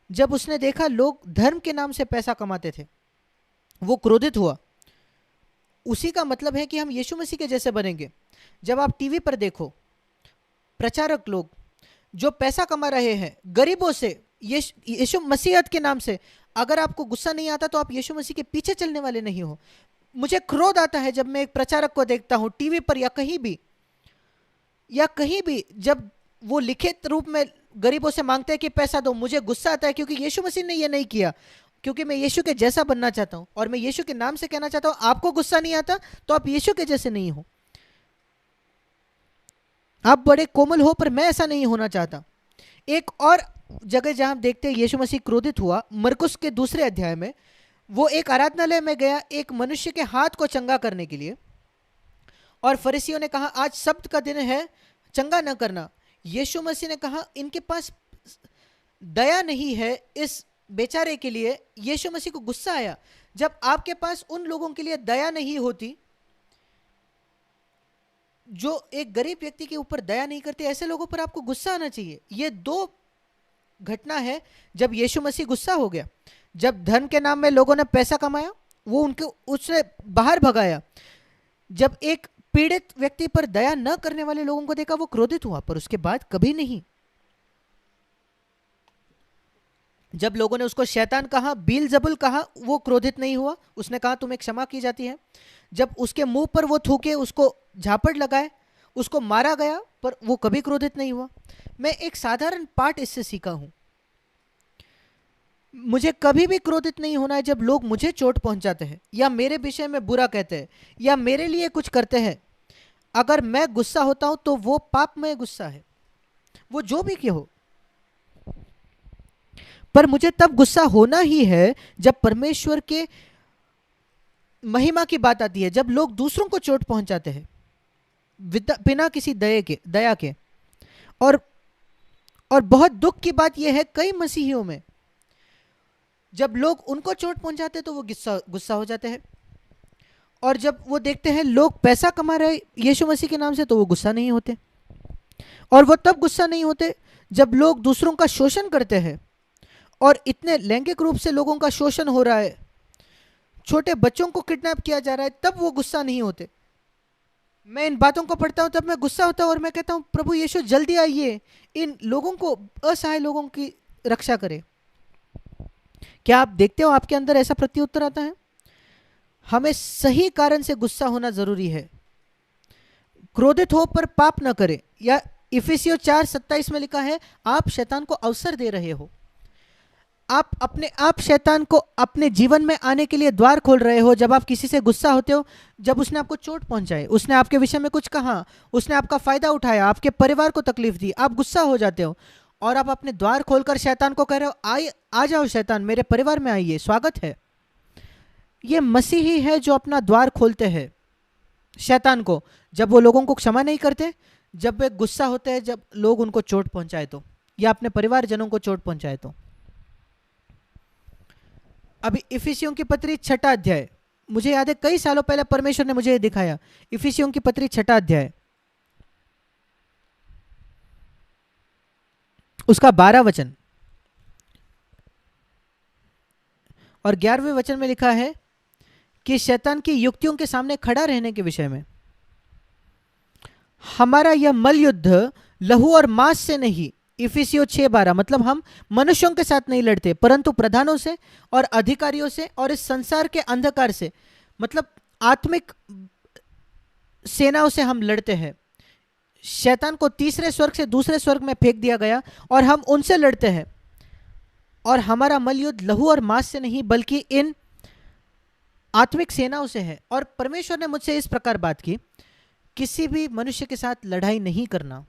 जब उसने देखा लोग धर्म के नाम से पैसा कमाते थे, वो क्रोधित हुआ। उसी का मतलब है कि हम यीशु मसीह के जैसे बनेंगे। जब आप टीवी पर देखो प्रचारक लोग जो पैसा कमा रहे हैं गरीबों से यीशु मसीहत के नाम से, अगर आपको गुस्सा नहीं आता तो आप यीशु मसीह के पीछे चलने वाले नहीं हो। मुझे क्रोध आता है जब मैं एक प्रचारक को देखता हूं टीवी पर या कहीं भी, जब वो लिखित रूप में गरीबों से मांगते हैं कि पैसा दो, मुझे गुस्सा आता है क्योंकि यीशु मसीह ने ये नहीं किया। क्योंकि मैं यीशु के जैसा बनना चाहता हूं और मैं यीशु के नाम से कहना चाहता हूं आपको गुस्सा नहीं आता तो आप यीशु के जैसे नहीं हो। आप बड़े कोमल हो, पर मैं ऐसा नहीं होना चाहता। एक और जगह जहां हम देखते हैं यीशु मसीह क्रोधित हुआ, मरकुस के 2 अध्याय में, वो एक आराधनालय में गया एक मनुष्य के हाथ को चंगा करने के लिए, और फरीसियों ने कहा आज सब्त का दिन है, चंगा न करना। यीशु मसीह ने कहा इनके पास दया नहीं है इस बेचारे के लिए। यीशु मसीह को गुस्सा आया। जब आपके पास उन लोगों के लिए दया नहीं होती जो एक गरीब व्यक्ति के ऊपर दया नहीं करते, ऐसे लोगों पर आपको गुस्सा आना चाहिए। ये 2 घटना है जब यीशु मसीह गुस्सा हो गया। जब धन के नाम में लोगों ने पैसा कमाया, वो उसने बाहर भगाया। जब एक पीड़ित व्यक्ति पर दया न करने वाले लोगों को देखा, वो क्रोधित हुआ, पर उसके बाद कभी नहीं। जब लोगों ने उसको शैतान कहा, बीलजबुल कहा, वो क्रोधित नहीं हुआ। उसने कहा तुम्हें क्षमा की जाती है। जब उसके मुंह पर वो थूके, उसको झापड़ लगाए, उसको मारा गया, पर वो कभी क्रोधित नहीं हुआ। मैं एक साधारण पाठ इससे सीखा हूं, मुझे कभी भी क्रोधित नहीं होना है जब लोग मुझे चोट पहुंचाते हैं या मेरे विषय में बुरा कहते हैं या मेरे लिए कुछ करते हैं। अगर मैं गुस्सा होता हूं तो वो पापमय गुस्सा है, वो जो भी किया हो। पर मुझे तब गुस्सा होना ही है जब परमेश्वर के महिमा की बात आती है, जब लोग दूसरों को चोट पहुंचाते हैं बिना किसी दया के। और बहुत दुख की बात यह है, कई मसीहियों में जब लोग उनको चोट पहुंचाते तो वो गुस्सा हो जाते हैं, और जब वो देखते हैं लोग पैसा कमा रहे यीशु मसीह के नाम से तो वो गुस्सा नहीं होते। और वो तब गुस्सा नहीं होते जब लोग दूसरों का शोषण करते हैं और इतने लैंगिक रूप से लोगों का शोषण हो रहा है, छोटे बच्चों को किडनैप किया जा रहा है, तब वो गुस्सा नहीं होते। मैं इन बातों को पढ़ता हूं तब मैं गुस्सा होता हूं और मैं कहता हूं प्रभु यीशु जल्दी आइए, इन लोगों को, असहाय लोगों की रक्षा करें। क्या आप देखते हो आपके अंदर ऐसा प्रत्युत्तर आता है? हमें सही कारण से गुस्सा होना जरूरी है। क्रोधित हो पर पाप न करें, या इफिसियों 4:27 में लिखा है आप शैतान को अवसर दे रहे हो। आप अपने आप शैतान को अपने जीवन में आने के लिए द्वार खोल रहे हो। जब आप किसी से गुस्सा होते हो, जब उसने आपको चोट पहुंचाए, उसने आपके विषय में कुछ कहा, उसने आपका फायदा उठाया, आपके परिवार को तकलीफ दी, आप गुस्सा हो जाते हो और आप अपने द्वार खोलकर शैतान को कह रहे हो आ जाओ शैतान, मेरे परिवार में आइए, स्वागत है। ये मसीही है जो अपना द्वार खोलते हैं शैतान को, जब वो लोगों को क्षमा नहीं करते, जब वे गुस्सा होते हैं, जब लोग उनको चोट पहुंचाए तो, या अपने परिवारजनों को चोट पहुंचाए तो। अभी इफिसियों की पत्री 6 अध्याय, मुझे याद है कई सालों पहले परमेश्वर ने मुझे ये दिखाया। इफिसियों की पत्री 6 अध्याय उसका 12 वचन और 11वें वचन में लिखा है कि शैतान की युक्तियों के सामने खड़ा रहने के विषय में, हमारा यह मल युद्ध लहू और मांस से नहीं। इफिसियों 6:12, मतलब हम मनुष्यों के साथ नहीं लड़ते परंतु प्रधानों से और अधिकारियों से और इस संसार के अंधकार से, मतलब आत्मिक सेनाओं से हम लड़ते हैं। शैतान को तीसरे स्वर्ग से दूसरे स्वर्ग में फेंक दिया गया और हम उनसे लड़ते हैं। और हमारा मल युद्ध लहू और मांस से नहीं बल्कि इन आत्मिक सेनाओं से है। और परमेश्वर ने मुझसे इस प्रकार बात की किसी भी मनुष्य के साथ लड़ाई नहीं करना,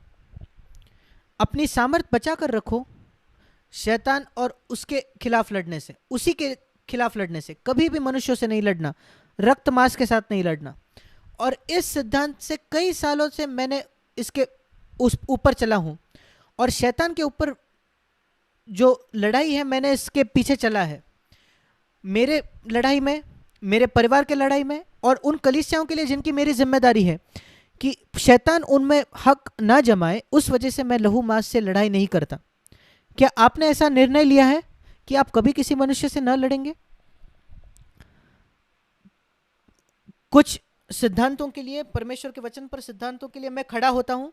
अपनी सामर्थ बचा कर रखो शैतान और उसके खिलाफ लड़ने से, उसी के खिलाफ लड़ने से। कभी भी मनुष्यों से नहीं लड़ना, रक्त मांस के साथ नहीं लड़ना। और इस सिद्धांत से कई सालों से मैंने इसके उस ऊपर चला हूं, और शैतान के ऊपर जो लड़ाई है मैंने इसके पीछे चला है, मेरे लड़ाई में, मेरे परिवार के लड़ाई में, और उन कलीसियाओं के लिए जिनकी मेरी जिम्मेदारी है कि शैतान उनमें हक ना जमाए, उस वजह से मैं लहू मांस से लड़ाई नहीं करता। क्या आपने ऐसा निर्णय लिया है कि आप कभी किसी मनुष्य से न लड़ेंगे? कुछ सिद्धांतों के लिए, परमेश्वर के वचन पर सिद्धांतों के लिए मैं खड़ा होता हूं,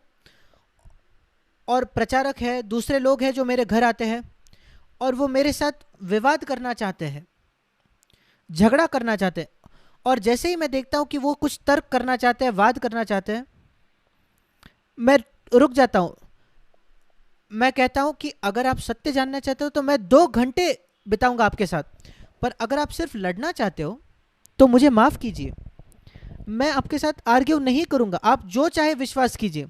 और प्रचारक है, दूसरे लोग हैं जो मेरे घर आते हैं और वो मेरे साथ विवाद करना चाहते हैं, झगड़ा करना चाहते हैं, और जैसे ही मैं देखता हूं कि वो कुछ तर्क करना चाहते हैं, वाद करना चाहते हैं, मैं रुक जाता हूं। मैं कहता हूं कि अगर आप सत्य जानना चाहते हो तो मैं 2 घंटे बिताऊंगा आपके साथ, पर अगर आप सिर्फ लड़ना चाहते हो तो मुझे माफ कीजिए, मैं आपके साथ आर्ग्यू नहीं करूंगा। आप जो चाहे विश्वास कीजिए,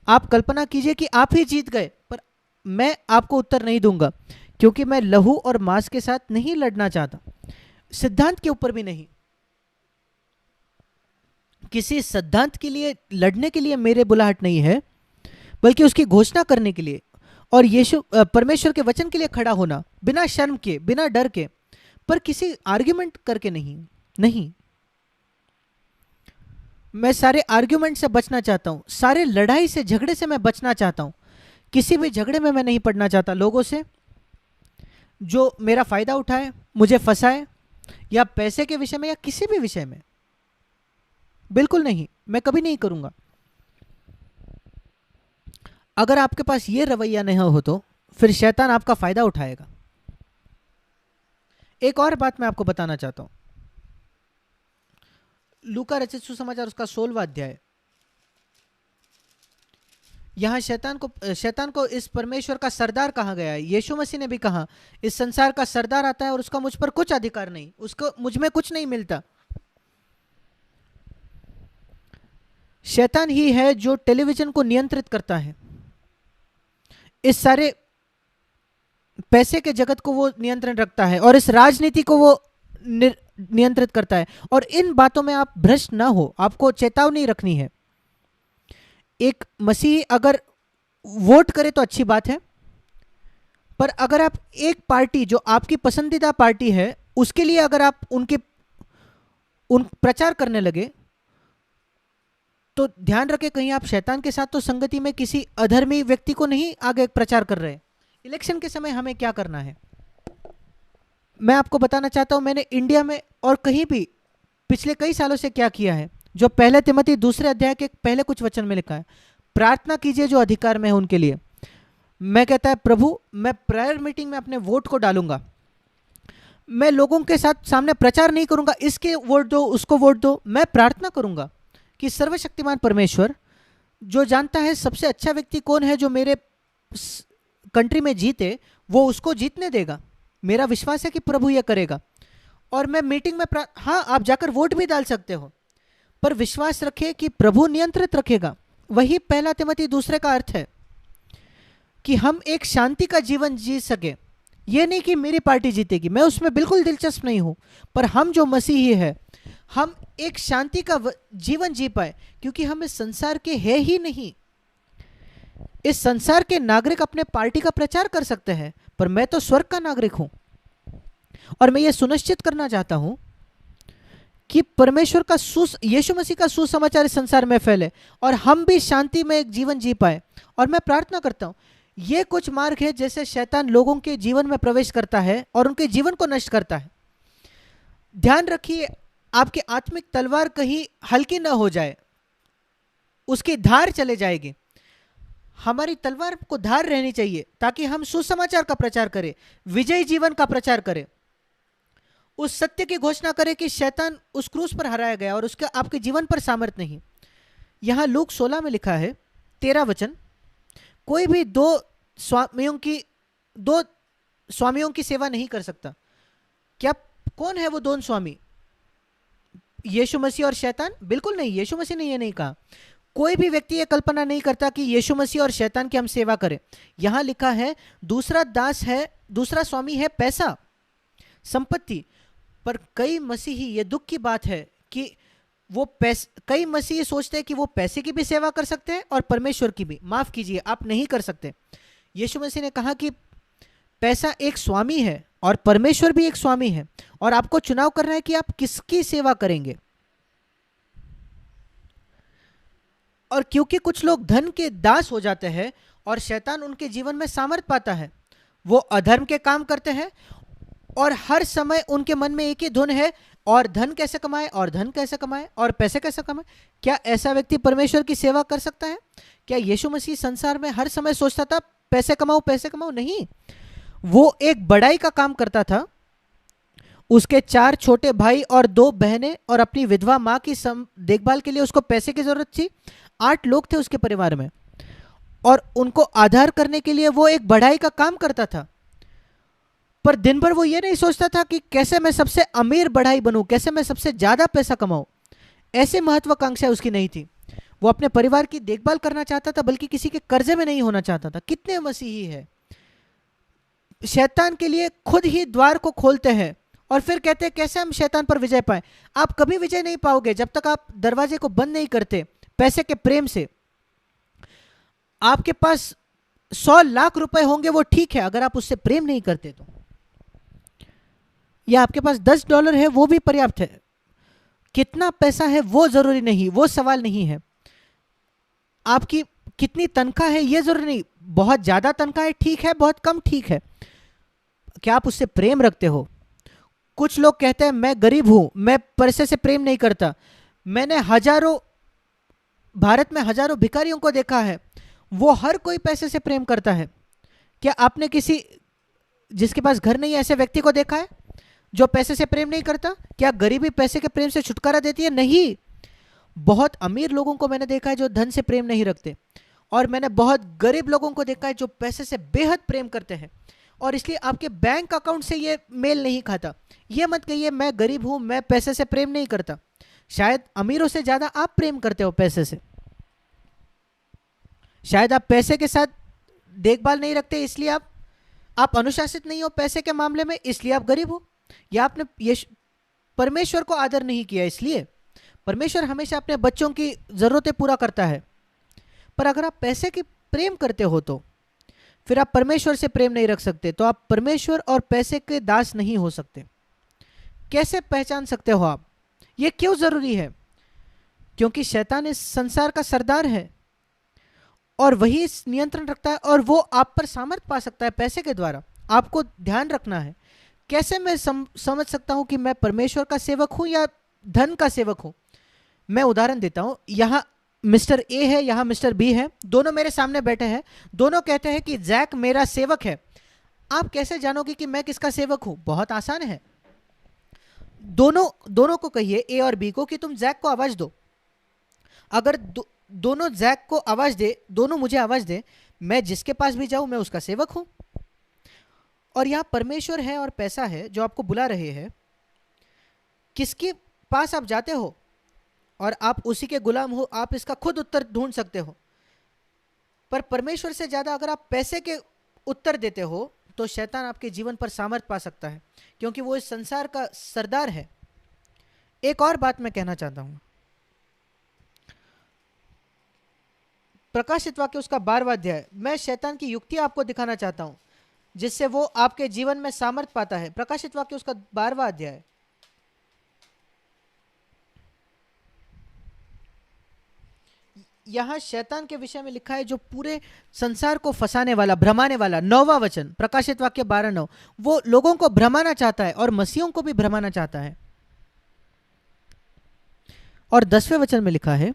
आप कल्पना कीजिए कि आप ही जीत गए, पर मैं आपको उत्तर नहीं दूंगा, क्योंकि मैं लहू और मांस के साथ नहीं लड़ना चाहता, सिद्धांत के ऊपर भी नहीं। किसी सिद्धांत के लिए लड़ने के लिए मेरे बुलाहट नहीं है, बल्कि उसकी घोषणा करने के लिए और यीशु परमेश्वर के वचन के लिए खड़ा होना, बिना शर्म के, बिना डर के, पर किसी आर्ग्यूमेंट करके नहीं। नहीं, मैं सारे आर्ग्यूमेंट से बचना चाहता हूं, सारे लड़ाई से, झगड़े से मैं बचना चाहता हूं। किसी भी झगड़े में मैं नहीं पड़ना चाहता लोगों से जो मेरा फायदा उठाए, मुझे फंसाए, या पैसे के विषय में या किसी भी विषय में। बिल्कुल नहीं, मैं कभी नहीं करूंगा। अगर आपके पास ये रवैया नहीं हो तो फिर शैतान आपका फायदा उठाएगा। एक और बात मैं आपको बताना चाहता हूं, लूका रचित सुसमाचार उसका 16वां अध्याय, यहां शैतान को इस परमेश्वर का सरदार कहा गया है। यीशु मसीह ने भी कहा, इस संसार का सरदार आता है और उसका मुझ पर कुछ अधिकार नहीं, उसको मुझ में कुछ नहीं मिलता। शैतान ही है जो टेलीविजन को नियंत्रित करता है, इस सारे पैसे के जगत को वो नियंत्रण रखता है, और इस राजनीति को वो नियंत्रित करता है। और इन बातों में आप भ्रष्ट ना हो, आपको चेतावनी रखनी है। एक मसीही अगर वोट करे तो अच्छी बात है, पर अगर आप एक पार्टी जो आपकी पसंदीदा पार्टी है उसके लिए अगर आप उन प्रचार करने लगे तो ध्यान रखें, कहीं आप शैतान के साथ तो संगति में किसी अधर्मी व्यक्ति को नहीं आगे प्रचार कर रहे। इलेक्शन के समय हमें क्या करना है मैं आपको बताना चाहता हूं। मैंने इंडिया में और कहीं भी पिछले कई सालों से क्या किया है, जो पहले तिमोथी 2 अध्याय के पहले कुछ वचन में लिखा है, प्रार्थना कीजिए जो अधिकार में है उनके लिए। मैं कहता है, प्रभु मैं प्रायर मीटिंग में अपने वोट को डालूंगा, मैं लोगों के साथ सामने प्रचार नहीं करूंगा इसके वोट दो उसको वोट दो। मैं प्रार्थना करूंगा कि सर्वशक्तिमान परमेश्वर जो जानता है सबसे अच्छा व्यक्ति कौन है जो मेरे कंट्री में जीते, वो उसको जीतने देगा। मेरा विश्वास है कि प्रभु यह करेगा। और मैं मीटिंग में हाँ, आप जाकर वोट भी डाल सकते हो, पर विश्वास रखें कि प्रभु नियंत्रित रखेगा। वही पहला तिमोथी 2 का अर्थ है कि हम एक शांति का जीवन जी सके। यह नहीं कि मेरी पार्टी जीतेगी, मैं उसमें बिल्कुल दिलचस्प नहीं हूं, पर हम जो मसीही है हम एक शांति का जीवन जी पाए, क्योंकि हम इस संसार के हैं ही नहीं। इस संसार के नागरिक अपने पार्टी का प्रचार कर सकते हैं, पर मैं तो स्वर्ग का नागरिक हूं, और मैं ये सुनिश्चित करना चाहता हूं कि परमेश्वर का यीशु मसीह का सुसमाचार इस संसार में फैले और हम भी शांति में एक जीवन जी पाए। और मैं प्रार्थना करता हूं, ये कुछ मार्ग है जैसे शैतान लोगों के जीवन में प्रवेश करता है और उनके जीवन को नष्ट करता है। ध्यान रखिए, आपकी आत्मिक तलवार कहीं हल्की ना हो जाए, उसकी धार चले जाएगी। हमारी तलवार को धार रहनी चाहिए ताकि हम सुसमाचार का प्रचार करें, विजयी जीवन का प्रचार करें, उस सत्य की घोषणा करें कि शैतान उस क्रूस पर हराया गया और उसका आपके जीवन पर सामर्थ नहीं। यहां लूक 16 में लिखा है 13 वचन, कोई भी दो स्वामियों की सेवा नहीं कर सकता। क्या कौन है वो दोनों स्वामी? यीशु मसीह और शैतान? बिल्कुल नहीं, यीशु मसीह ने ये नहीं कहा। कोई भी व्यक्ति ये कल्पना नहीं करता कि यीशु मसीह और शैतान की हम सेवा करें। यहां लिखा है दूसरा दास है, दूसरा स्वामी है पैसा, संपत्ति। पर कई मसीही, ये दुख की बात है कि कई मसीही सोचते हैं कि वो पैसे की भी सेवा कर सकते हैं और परमेश्वर की भी। माफ कीजिए, आप नहीं कर सकते। यीशु मसीह ने कहा कि पैसा एक स्वामी है और परमेश्वर भी एक स्वामी है, और आपको चुनाव करना है कि आप किसकी सेवा करेंगे। और क्योंकि कुछ लोग धन के दास हो जाते हैं और शैतान उनके जीवन में सामर्थ पाता है, वो अधर्म के काम करते हैं और हर समय उनके मन में एक ही धुन है, और धन कैसे कमाए, और धन कैसे कमाए, और पैसे कैसे कमाए। क्या ऐसा व्यक्ति परमेश्वर की सेवा कर सकता है? क्या यीशु मसीह संसार में हर समय सोचता था पैसे कमाओ पैसे कमाओ? नहीं, वो एक बड़ाई का काम करता था। उसके 4 छोटे भाई और 2 बहनें और अपनी विधवा माँ की देखभाल के लिए उसको पैसे की जरूरत थी। 8 लोग थे उसके परिवार में, और उनको आधार करने के लिए वो एक बढ़ाई का काम करता था। पर दिन भर वो ये नहीं सोचता था कि कैसे मैं सबसे अमीर बढ़ाई बनूं, कैसे मैं सबसे ज्यादा पैसा कमाऊं। ऐसे महत्वाकांक्षा उसकी नहीं थी। वो अपने परिवार की देखभाल करना चाहता था, बल्कि किसी के कर्जे में नहीं होना चाहता था। कितने मसीही है शैतान के लिए खुद ही द्वार को खोलते हैं और फिर कहते हैं कैसे हम शैतान पर विजय पाएं। आप कभी विजय नहीं पाओगे जब तक आप दरवाजे को बंद नहीं करते पैसे के प्रेम से। आपके पास 100 लाख रुपए होंगे, वो ठीक है, अगर आप उससे प्रेम नहीं करते तो। या आपके पास $10 है, वो भी पर्याप्त है। कितना पैसा है वो जरूरी नहीं, वो सवाल नहीं है। आपकी कितनी तनख्वाह है ये जरूरी नहीं। बहुत ज्यादा तनख्वाह है ठीक है, बहुत कम ठीक है। क्या आप उससे प्रेम रखते हो? कुछ लोग कहते हैं मैं गरीब हूं, मैं पैसे से प्रेम नहीं करता। मैंने भारत में हजारों भिखारियों को देखा है, वो हर कोई पैसे से प्रेम करता है। क्या आपने किसी जिसके पास घर नहीं है ऐसे व्यक्ति को देखा है जो पैसे से प्रेम नहीं करता? क्या गरीबी पैसे के प्रेम से छुटकारा देती है? नहीं। बहुत अमीर लोगों को मैंने देखा है जो धन से प्रेम नहीं रखते, और मैंने बहुत गरीब लोगों को देखा है जो पैसे से बेहद प्रेम करते हैं। और इसलिए आपके बैंक अकाउंट से ये मेल नहीं खाता। ये मत कहिए मैं गरीब हूं, मैं पैसे से प्रेम नहीं करता। शायद अमीरों से ज्यादा आप प्रेम करते हो पैसे से। शायद आप पैसे के साथ देखभाल नहीं रखते, इसलिए आप अनुशासित नहीं हो पैसे के मामले में, इसलिए आप गरीब हो। या आपने ये परमेश्वर को आदर नहीं किया, इसलिए। परमेश्वर हमेशा अपने बच्चों की जरूरतें पूरा करता है। पर अगर आप पैसे की प्रेम करते हो तो फिर आप परमेश्वर से प्रेम नहीं रख सकते, तो आप परमेश्वर और पैसे के दास नहीं हो सकते। कैसे पहचान सकते हो आप? ये क्यों जरूरी है? क्योंकि शैतान इस संसार का सरदार है और वही नियंत्रण रखता है, और वो आप पर सामर्थ्य पा सकता है पैसे के द्वारा। आपको ध्यान रखना है। कैसे मैं समझ सकता हूं कि मैं परमेश्वर का सेवक हूं या धन का सेवक हूं? मैं उदाहरण देता हूं। यहां मिस्टर ए है, यहां मिस्टर बी है, दोनों मेरे सामने बैठे हैं। दोनों कहते हैं कि जैक मेरा सेवक है। आप कैसे जानोगे कि मैं किसका सेवक हूं? बहुत आसान है। दोनों को कहिए, ए और बी को, कि तुम जैक को आवाज दो। अगर दोनों जैक को आवाज दे, दोनों मुझे आवाज दे, मैं जिसके पास भी जाऊं मैं उसका सेवक हूं। और यहां परमेश्वर है और पैसा है जो आपको बुला रहे हैं। किसके पास आप जाते हो और आप उसी के गुलाम हो, आप इसका खुद उत्तर ढूंढ सकते हो। पर परमेश्वर से ज्यादा अगर आप पैसे के उत्तर देते हो तो शैतान आपके जीवन पर सामर्थ्य पा सकता है, क्योंकि वो इस संसार का सरदार है। एक और बात मैं कहना चाहता हूं। प्रकाशित वाक्य उसका 12वां अध्याय, मैं शैतान की युक्ति आपको दिखाना चाहता हूं जिससे वो आपके जीवन में सामर्थ्य पाता है। प्रकाशित वाक्य उसका 12वां अध्याय। यहां शैतान के विषय में लिखा है जो पूरे संसार को फंसाने वाला, भ्रमाने वाला। 9वां वचन, प्रकाशित वाक्य 12:9। वो लोगों को भ्रमाना चाहता है और मसीहों को भी भ्रमाना चाहता है। और 10वें वचन में लिखा है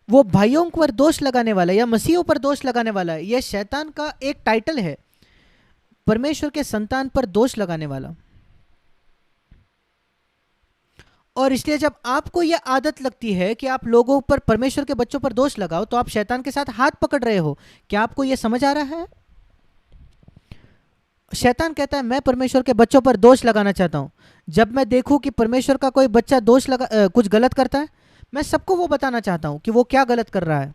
वो भाइयों पर दोष लगाने वाला या मसीहों पर दोष लगाने वाला है। यह शैतान का एक टाइटल है, परमेश्वर के संतान पर दोष लगाने वाला। और इसलिए जब आपको यह आदत लगती है कि आप लोगों पर, परमेश्वर के बच्चों पर दोष लगाओ, तो आप शैतान के साथ हाथ पकड़ रहे हो। क्या आपको यह समझ आ रहा है? शैतान कहता है मैं परमेश्वर के बच्चों पर दोष लगाना चाहता हूं। जब मैं देखूं कि परमेश्वर का कोई बच्चा कुछ गलत करता है, मैं सबको वो बताना चाहता हूं कि वो क्या गलत कर रहा है।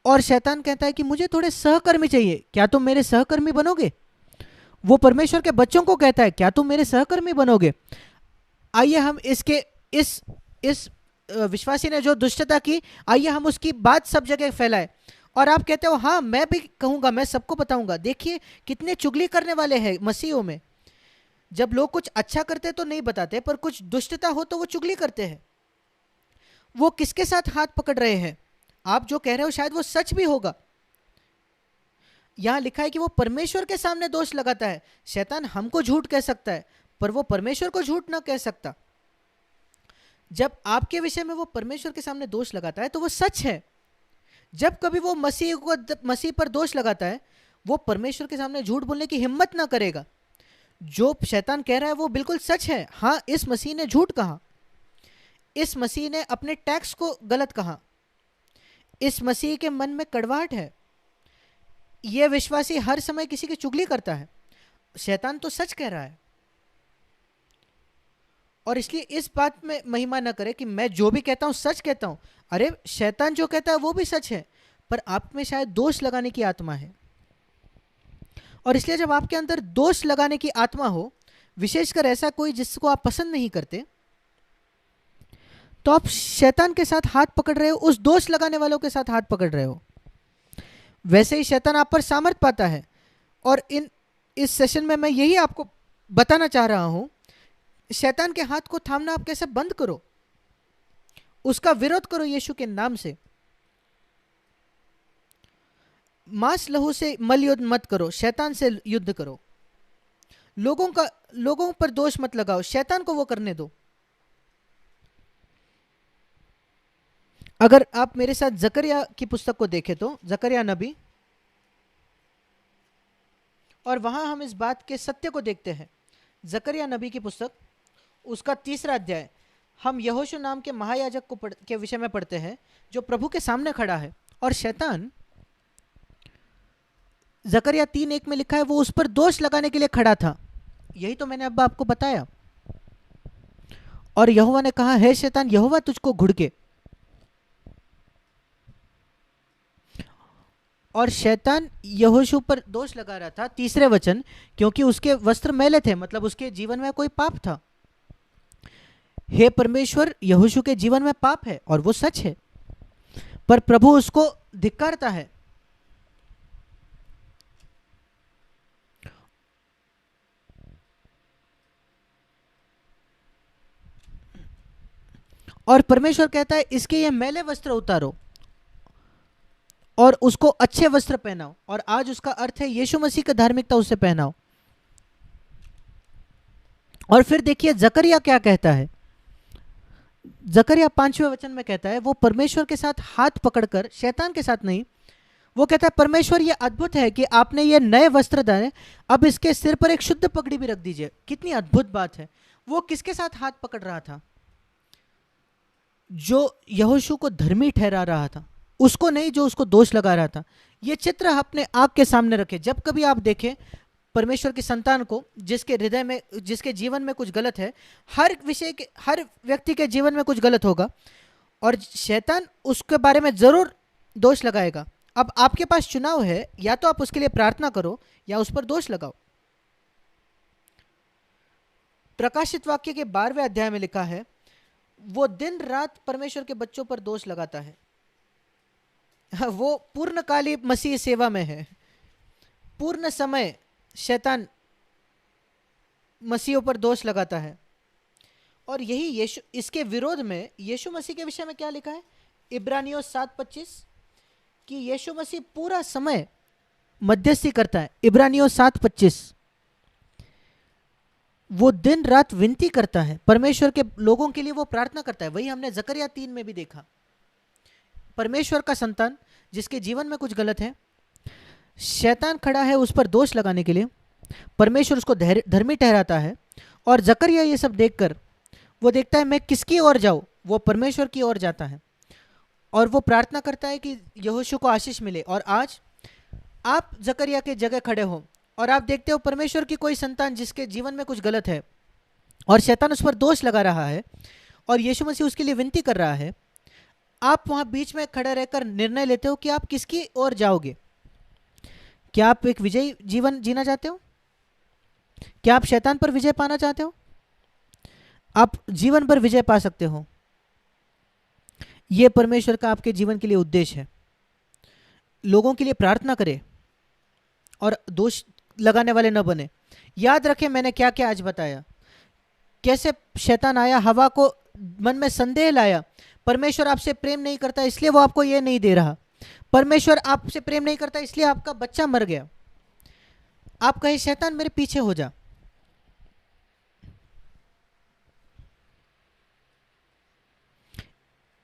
और शैतान कहता है कि मुझे थोड़े सहकर्मी चाहिए, क्या तुम मेरे सहकर्मी बनोगे? वो परमेश्वर के बच्चों को कहता है, क्या तुम मेरे सहकर्मी बनोगे? आइए हम इसके इस विश्वासी ने जो दुष्टता की, आइए हम उसकी बात सब जगह फैलाए। और आप कहते हो हाँ मैं भी कहूंगा, मैं सबको बताऊंगा। देखिए कितने चुगली करने वाले हैं मसीहों में। जब लोग कुछ अच्छा करते तो नहीं बताते, पर कुछ दुष्टता हो तो वो चुगली करते हैं। वो किसके साथ हाथ पकड़ रहे हैं? आप जो कह रहे हो शायद वो सच भी होगा। यहां लिखा है कि वो परमेश्वर के सामने दोष लगाता है। शैतान हमको झूठ कह सकता है, पर वो परमेश्वर को झूठ ना कह सकता। जब आपके विषय में वो परमेश्वर के सामने दोष लगाता है तो वो सच है। जब कभी वो मसीह पर दोष लगाता है, वो परमेश्वर के सामने झूठ बोलने की हिम्मत ना करेगा। जो शैतान कह रहा है वो बिल्कुल सच है। हाँ, इस मसीह ने झूठ कहा, इस मसीह ने अपने टैक्स को गलत कहा, इस मसीह के मन में कड़वाहट है, यह विश्वासी हर समय किसी की चुगली करता है। शैतान तो सच कह रहा है। और इसलिए इस बात में महिमा न करे कि मैं जो भी कहता हूं सच कहता हूं। अरे शैतान जो कहता है वो भी सच है, पर आप में शायद दोष लगाने की आत्मा है। और इसलिए जब आपके अंदर दोष लगाने की आत्मा हो, विशेषकर ऐसा कोई जिसको आप पसंद नहीं करते, तो आप शैतान के साथ हाथ पकड़ रहे हो, उस दोष लगाने वालों के साथ हाथ पकड़ रहे हो। वैसे ही शैतान आप पर सामर्थ पाता है। और इस सेशन में मैं यही आपको बताना चाह रहा हूं, शैतान के हाथ को थामना आप कैसे बंद करो, उसका विरोध करो यीशु के नाम से। मांस लहू से मल युद्ध मत करो, शैतान से युद्ध करो। लोगों पर दोष मत लगाओ, शैतान को वो करने दो। अगर आप मेरे साथ जकरिया की पुस्तक को देखें तो जकरिया नबी, और वहां हम इस बात के सत्य को देखते हैं। जकरिया नबी की पुस्तक, उसका 3रा अध्याय, हम यहोशू नाम के महायाजक के विषय में पढ़ते हैं, जो प्रभु के सामने खड़ा है। और शैतान, जकरिया 3:1 में लिखा है, वो उस पर दोष लगाने के लिए खड़ा था। यही तो मैंने अब आपको बताया। और यहोवा ने कहा, हे शैतान, यहोवा तुझको घुड़के। और शैतान यहोशू पर दोष लगा रहा था, 3रे वचन, क्योंकि उसके वस्त्र मैले थे, मतलब उसके जीवन में कोई पाप था। हे परमेश्वर, यहोशू के जीवन में पाप है और वो सच है, पर प्रभु उसको धिक्कारता है। और परमेश्वर कहता है, इसके ये मैले वस्त्र उतारो और उसको अच्छे वस्त्र पहनाओ। और आज उसका अर्थ है यीशु मसीह की धार्मिकता उसे पहनाओ। और फिर देखिए जकरिया क्या कहता है। जकरिया 5वें वचन में कहता है, वो परमेश्वर के साथ हाथ पकड़कर, शैतान के साथ नहीं, वो कहता है, परमेश्वर ये अद्भुत है कि आपने ये नए वस्त्र डाले, अब इसके सिर पर एक शुद्ध पगड़ी भी रख दीजिए। कितनी अद्भुत बात है। वो किसके साथ हाथ पकड़ रहा था? जो यहोशू को धर्मी ठहरा रहा था, उसको नहीं जो उसको दोष लगा रहा था। ये चित्र अपने आंख के सामने रखें। जब कभी आप देखें परमेश्वर की संतान को, जिसके हृदय में, जिसके जीवन में कुछ गलत है, हर व्यक्ति के जीवन में कुछ गलत होगा, और शैतान उसके बारे में जरूर दोष लगाएगा। अब आपके पास चुनाव है, या तो आप उसके लिए प्रार्थना करो या उस पर दोष लगाओ। प्रकाशित वाक्य के 12वें अध्याय में लिखा है, वो दिन रात परमेश्वर के बच्चों पर दोष लगाता है। वो पूर्णकाली मसीह सेवा में है। पूर्ण समय शैतान मसीहों पर दोष लगाता है। और यही यीशु, इसके विरोध में यीशु मसीह के विषय में क्या लिखा है? इब्रानियों 7:25 कि यीशु मसीह पूरा समय मध्यस्थी करता है। इब्रानियों 7:25, वो दिन रात विनती करता है परमेश्वर के लोगों के लिए, वो प्रार्थना करता है। वही हमने जकरिया 3 में भी देखा। परमेश्वर का संतान जिसके जीवन में कुछ गलत है, शैतान खड़ा है उस पर दोष लगाने के लिए, परमेश्वर उसको धर्मी ठहराता है। और जकरिया ये सब देखकर वो देखता है मैं किसकी ओर जाऊं, वो परमेश्वर की ओर जाता है और वो प्रार्थना करता है कि यहोशू को आशीष मिले। और आज आप जकरिया के जगह खड़े हो और आप देखते हो परमेश्वर की कोई संतान जिसके जीवन में कुछ गलत है और शैतान उस पर दोष लगा रहा है, और यीशु मसीह उसके लिए विनती कर रहा है, आप वहां बीच में खड़े रहकर निर्णय लेते हो कि आप किसकी ओर जाओगे। क्या आप एक विजयी जीवन जीना चाहते हो? क्या आप शैतान पर विजय पाना चाहते हो? आप जीवन पर विजय पा सकते हो। यह परमेश्वर का आपके जीवन के लिए उद्देश्य है। लोगों के लिए प्रार्थना करें और दोष लगाने वाले न बने। याद रखें मैंने क्या क्या आज बताया, कैसे शैतान आया, हवा को मन में संदेह लाया, परमेश्वर आपसे प्रेम नहीं करता इसलिए वो आपको ये नहीं दे रहा, परमेश्वर आपसे प्रेम नहीं करता इसलिए आपका बच्चा मर गया। आप कहे शैतान मेरे पीछे हो जा।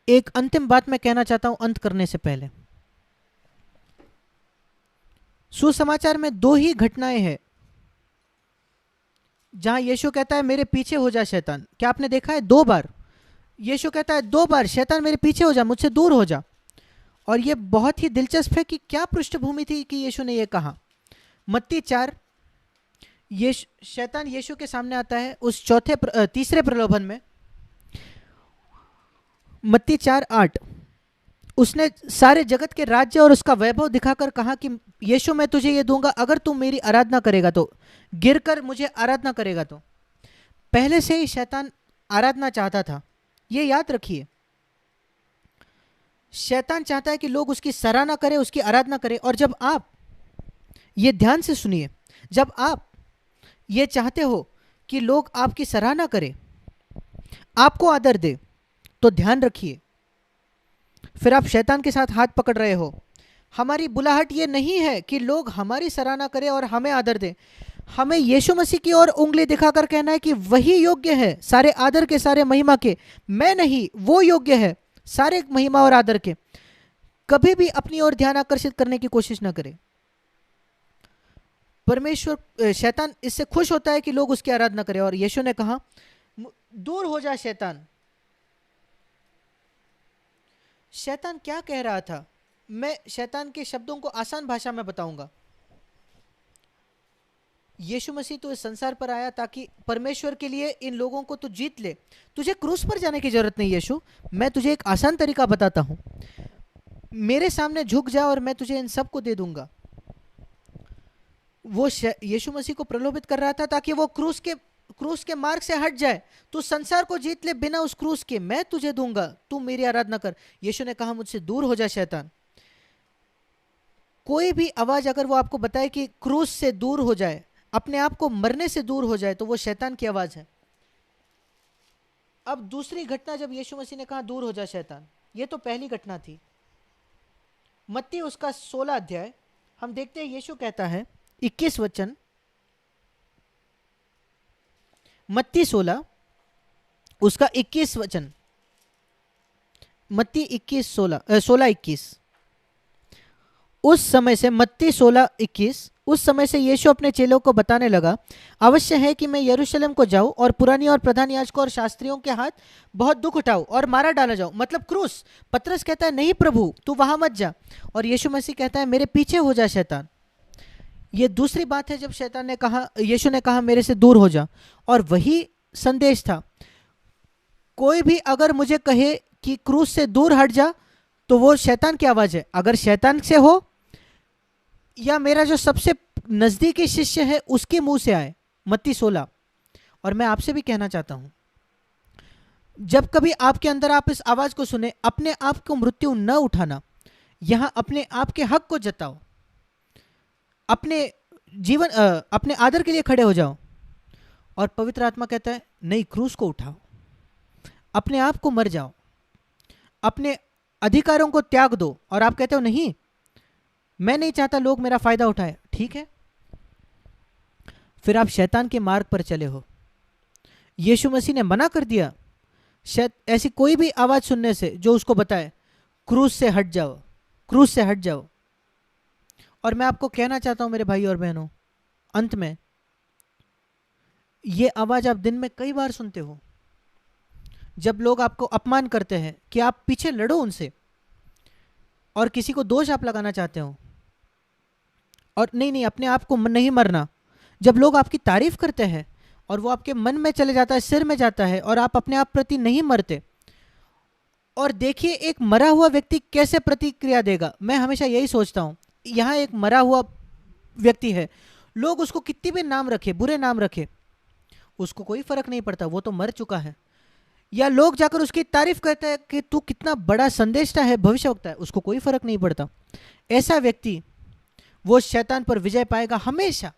एक अंतिम बात मैं कहना चाहता हूं अंत करने से पहले। सुसमाचार में दो ही घटनाएं हैं जहां यीशु कहता है मेरे पीछे हो जा शैतान। क्या आपने देखा है? 2 बार यीशु कहता है, 2 बार शैतान मेरे पीछे हो जा, मुझसे दूर हो जा। और यह बहुत ही दिलचस्प है कि क्या पृष्ठभूमि थी कि यीशु ने यह कहा। मत्ती 4, ये शैतान यीशु के सामने आता है उस तीसरे प्रलोभन में। मत्ती 4:8, उसने सारे जगत के राज्य और उसका वैभव दिखाकर कहा कि यीशु मैं तुझे ये दूंगा अगर तू मेरी आराधना करेगा तो, गिरकर मुझे आराधना करेगा तो। पहले से ही शैतान आराधना चाहता था, ये याद रखिए। शैतान चाहता है कि लोग उसकी सराहना करें, उसकी आराधना करें। और जब आप, ये ध्यान से सुनिए, जब आप ये चाहते हो कि लोग आपकी सराहना करें, आपको आदर दे, तो ध्यान रखिए फिर आप शैतान के साथ हाथ पकड़ रहे हो। हमारी बुलाहट ये नहीं है कि लोग हमारी सराहना करें और हमें आदर दें। हमें यीशु मसीह की ओर उंगली दिखाकर कहना है कि वही योग्य है सारे आदर के, सारे महिमा के, मैं नहीं, वो योग्य है सारे महिमा और आदर के। कभी भी अपनी ओर ध्यान आकर्षित करने की कोशिश ना करें। परमेश्वर, शैतान इससे खुश होता है कि लोग उसकी आराधना करें। और यीशु ने कहा दूर हो जा शैतान। शैतान क्या कह रहा था? मैं शैतान के शब्दों को आसान भाषा में बताऊंगा। यीशु मसीह तो इस संसार पर आया ताकि परमेश्वर के लिए इन लोगों को तू जीत ले। तुझे क्रूस पर जाने की जरूरत नहीं यीशु, मैं तुझे एक आसान तरीका बताता हूं। मेरे सामने झुक जा और मैं तुझे इन सब को दे दूंगा। वो यीशु मसीह को प्रलोभित कर रहा था ताकि वो क्रूस के मार्ग से हट जाए। तू संसार को जीत ले बिना उस क्रूस के, मैं तुझे दूंगा, तू मेरी आराधना कर। यीशु ने कहा मुझसे दूर हो जा शैतान। कोई भी आवाज अगर वो आपको बताए कि क्रूस से दूर हो जाए, अपने आप को मरने से दूर हो जाए, तो वो शैतान की आवाज है। अब दूसरी घटना, जब यीशु मसीह ने कहा दूर हो जा शैतान, ये तो पहली घटना थी। मत्ती उसका 16 अध्याय हम देखते हैं, यीशु कहता है 21 वचन, मत्ती 16 उसका 21 वचन, मत्ती 16:21। उस समय से, मत्ती 16:21, उस समय से यीशु अपने चेलों को बताने लगा, अवश्य है कि मैं यरूशलेम को जाऊं और पुरानी और प्रधान याजकों और शास्त्रियों के हाथ बहुत दुख उठाऊं और मारा डाला जाऊं, मतलब क्रूस। पतरस कहता है नहीं प्रभु तू वहां मत जा, और यीशु मसीह कहता है मेरे पीछे हो जा शैतान। ये दूसरी बात है जब शैतान ने कहा, यीशु ने कहा मेरे से दूर हो जा। और वही संदेश था। कोई भी अगर मुझे कहे कि क्रूस से दूर हट जा, तो वो शैतान की आवाज है। अगर शैतान से हो या मेरा जो सबसे नजदीकी शिष्य है उसके मुंह से आए, मत्ती 16। और मैं आपसे भी कहना चाहता हूं, जब कभी आपके अंदर आप इस आवाज को सुने, अपने आप को मृत्यु न उठाना, यहां अपने आप के हक को जताओ, अपने जीवन, अपने आदर के लिए खड़े हो जाओ। और पवित्र आत्मा कहता है नहीं, क्रूस को उठाओ, अपने आप को मर जाओ, अपने अधिकारों को त्याग दो। और आप कहते हो नहीं, मैं नहीं चाहता लोग मेरा फायदा उठाए, ठीक है, फिर आप शैतान के मार्ग पर चले हो। यीशु मसीह ने मना कर दिया शायद ऐसी कोई भी आवाज सुनने से जो उसको बताए क्रूस से हट जाओ, क्रूस से हट जाओ। और मैं आपको कहना चाहता हूं मेरे भाई और बहनों, अंत में ये आवाज आप दिन में कई बार सुनते हो, जब लोग आपको अपमान करते हैं कि आप पीछे लड़ो उनसे, और किसी को दोष आप लगाना चाहते हो, और नहीं नहीं अपने आप को नहीं मरना। जब लोग आपकी तारीफ करते हैं और वो आपके मन में चले जाता है, सिर में जाता है, और आप अपने आप प्रति नहीं मरते। और देखिए एक मरा हुआ व्यक्ति कैसे प्रतिक्रिया देगा। मैं हमेशा यही सोचता हूँ, यहाँ एक मरा हुआ व्यक्ति है, लोग उसको कितनी भी नाम रखे, बुरे नाम रखे, उसको कोई फर्क नहीं पड़ता, वो तो मर चुका है। या लोग जाकर उसकी तारीफ करते हैं कि तू कितना बड़ा संदेष्टा है, भविष्यवक्ता है, उसको कोई फर्क नहीं पड़ता। ऐसा व्यक्ति वो शैतान पर विजय पाएगा हमेशा।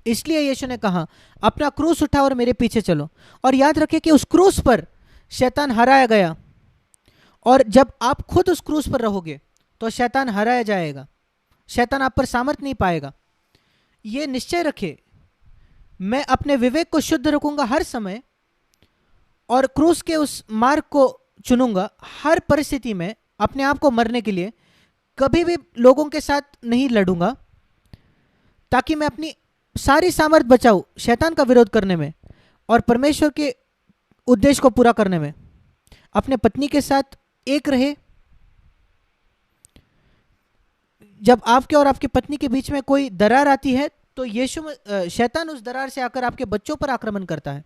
इसलिए यीशु ने कहा अपना क्रूस उठाओ और मेरे पीछे चलो। और याद रखें कि उस क्रूस पर शैतान हराया गया, और जब आप खुद उस क्रूस पर रहोगे तो शैतान हराया जाएगा, शैतान आप पर सामर्थ नहीं पाएगा। ये निश्चय रखे, मैं अपने विवेक को शुद्ध रखूंगा हर समय, और क्रूस के उस मार्ग को चुनूंगा हर परिस्थिति में, अपने आप को मरने के लिए। कभी भी लोगों के साथ नहीं लड़ूंगा, ताकि मैं अपनी सारी सामर्थ बचाऊं शैतान का विरोध करने में और परमेश्वर के उद्देश्य को पूरा करने में। अपने पत्नी के साथ एक रहे। जब आपके और आपकी पत्नी के बीच में कोई दरार आती है तो शैतान उस दरार से आकर आपके बच्चों पर आक्रमण करता है।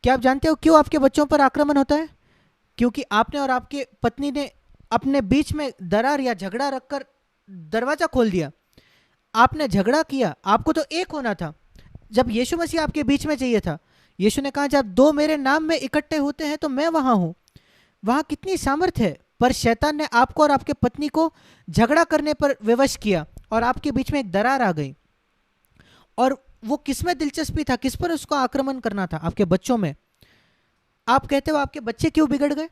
क्या आप जानते हो क्यों आपके बच्चों पर आक्रमण होता है? क्योंकि आपने और आपके पत्नी ने अपने बीच में दरार या झगड़ा रखकर दरवाजा खोल दिया। आपने झगड़ा किया, आपको तो एक होना था। जब यीशु मसीह आपके बीच में चाहिए था, यीशु ने कहा जब दो मेरे नाम में इकट्ठे होते हैं तो मैं वहां हूं। वहां कितनी सामर्थ्य है, पर शैतान ने आपको और आपके पत्नी को झगड़ा करने पर विवश किया और आपके बीच में एक दरार आ गई। और वो किस में दिलचस्पी था, किस पर उसको आक्रमण करना था? आपके बच्चों में। आप कहते हो आपके बच्चे क्यों बिगड़ गए?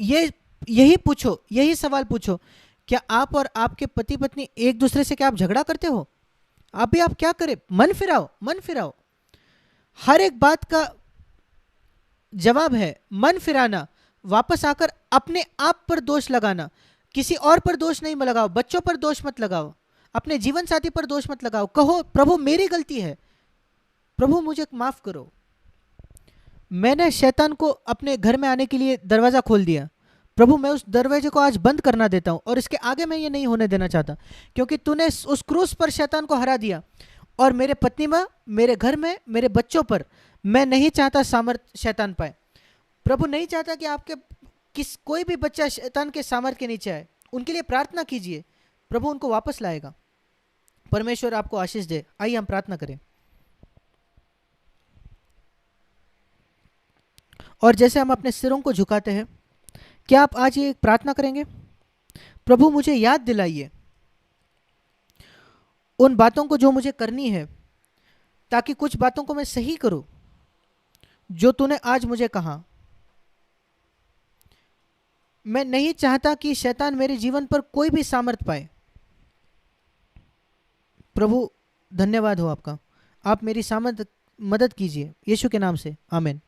यही पूछो, यही सवाल पूछो, क्या आप और आपके पति पत्नी एक दूसरे से क्या आप झगड़ा करते हो? अभी आप क्या करें? मन फिराओ, मन फिराओ। हर एक बात का जवाब है मन फिराना, वापस आकर अपने आप पर दोष लगाना। किसी और पर दोष नहीं लगाओ, बच्चों पर दोष मत लगाओ, अपने जीवन साथी पर दोष मत लगाओ। कहो प्रभु मेरी गलती है, प्रभु मुझे माफ करो, मैंने शैतान को अपने घर में आने के लिए दरवाजा खोल दिया, प्रभु मैं उस दरवाजे को आज बंद करना देता हूं और इसके आगे मैं ये नहीं होने देना चाहता, क्योंकि तूने उस क्रूस पर शैतान को हरा दिया और मेरे पत्नी में, मेरे घर में, मेरे बच्चों पर मैं नहीं चाहता सामर्थ शैतान पाए। प्रभु नहीं चाहता कि आपके कोई भी बच्चा शैतान के सामर्थ के नीचे आए। उनके लिए प्रार्थना कीजिए, प्रभु उनको वापस लाएगा। परमेश्वर आपको आशीष दे। आइए हम प्रार्थना करें। और जैसे हम अपने सिरों को झुकाते हैं, क्या आप आज ये प्रार्थना करेंगे? प्रभु मुझे याद दिलाइए उन बातों को जो मुझे करनी है, ताकि कुछ बातों को मैं सही करूं जो तूने आज मुझे कहा। मैं नहीं चाहता कि शैतान मेरे जीवन पर कोई भी सामर्थ पाए। प्रभु धन्यवाद हो आपका, आप मेरी मदद कीजिए, यीशु के नाम से, आमीन।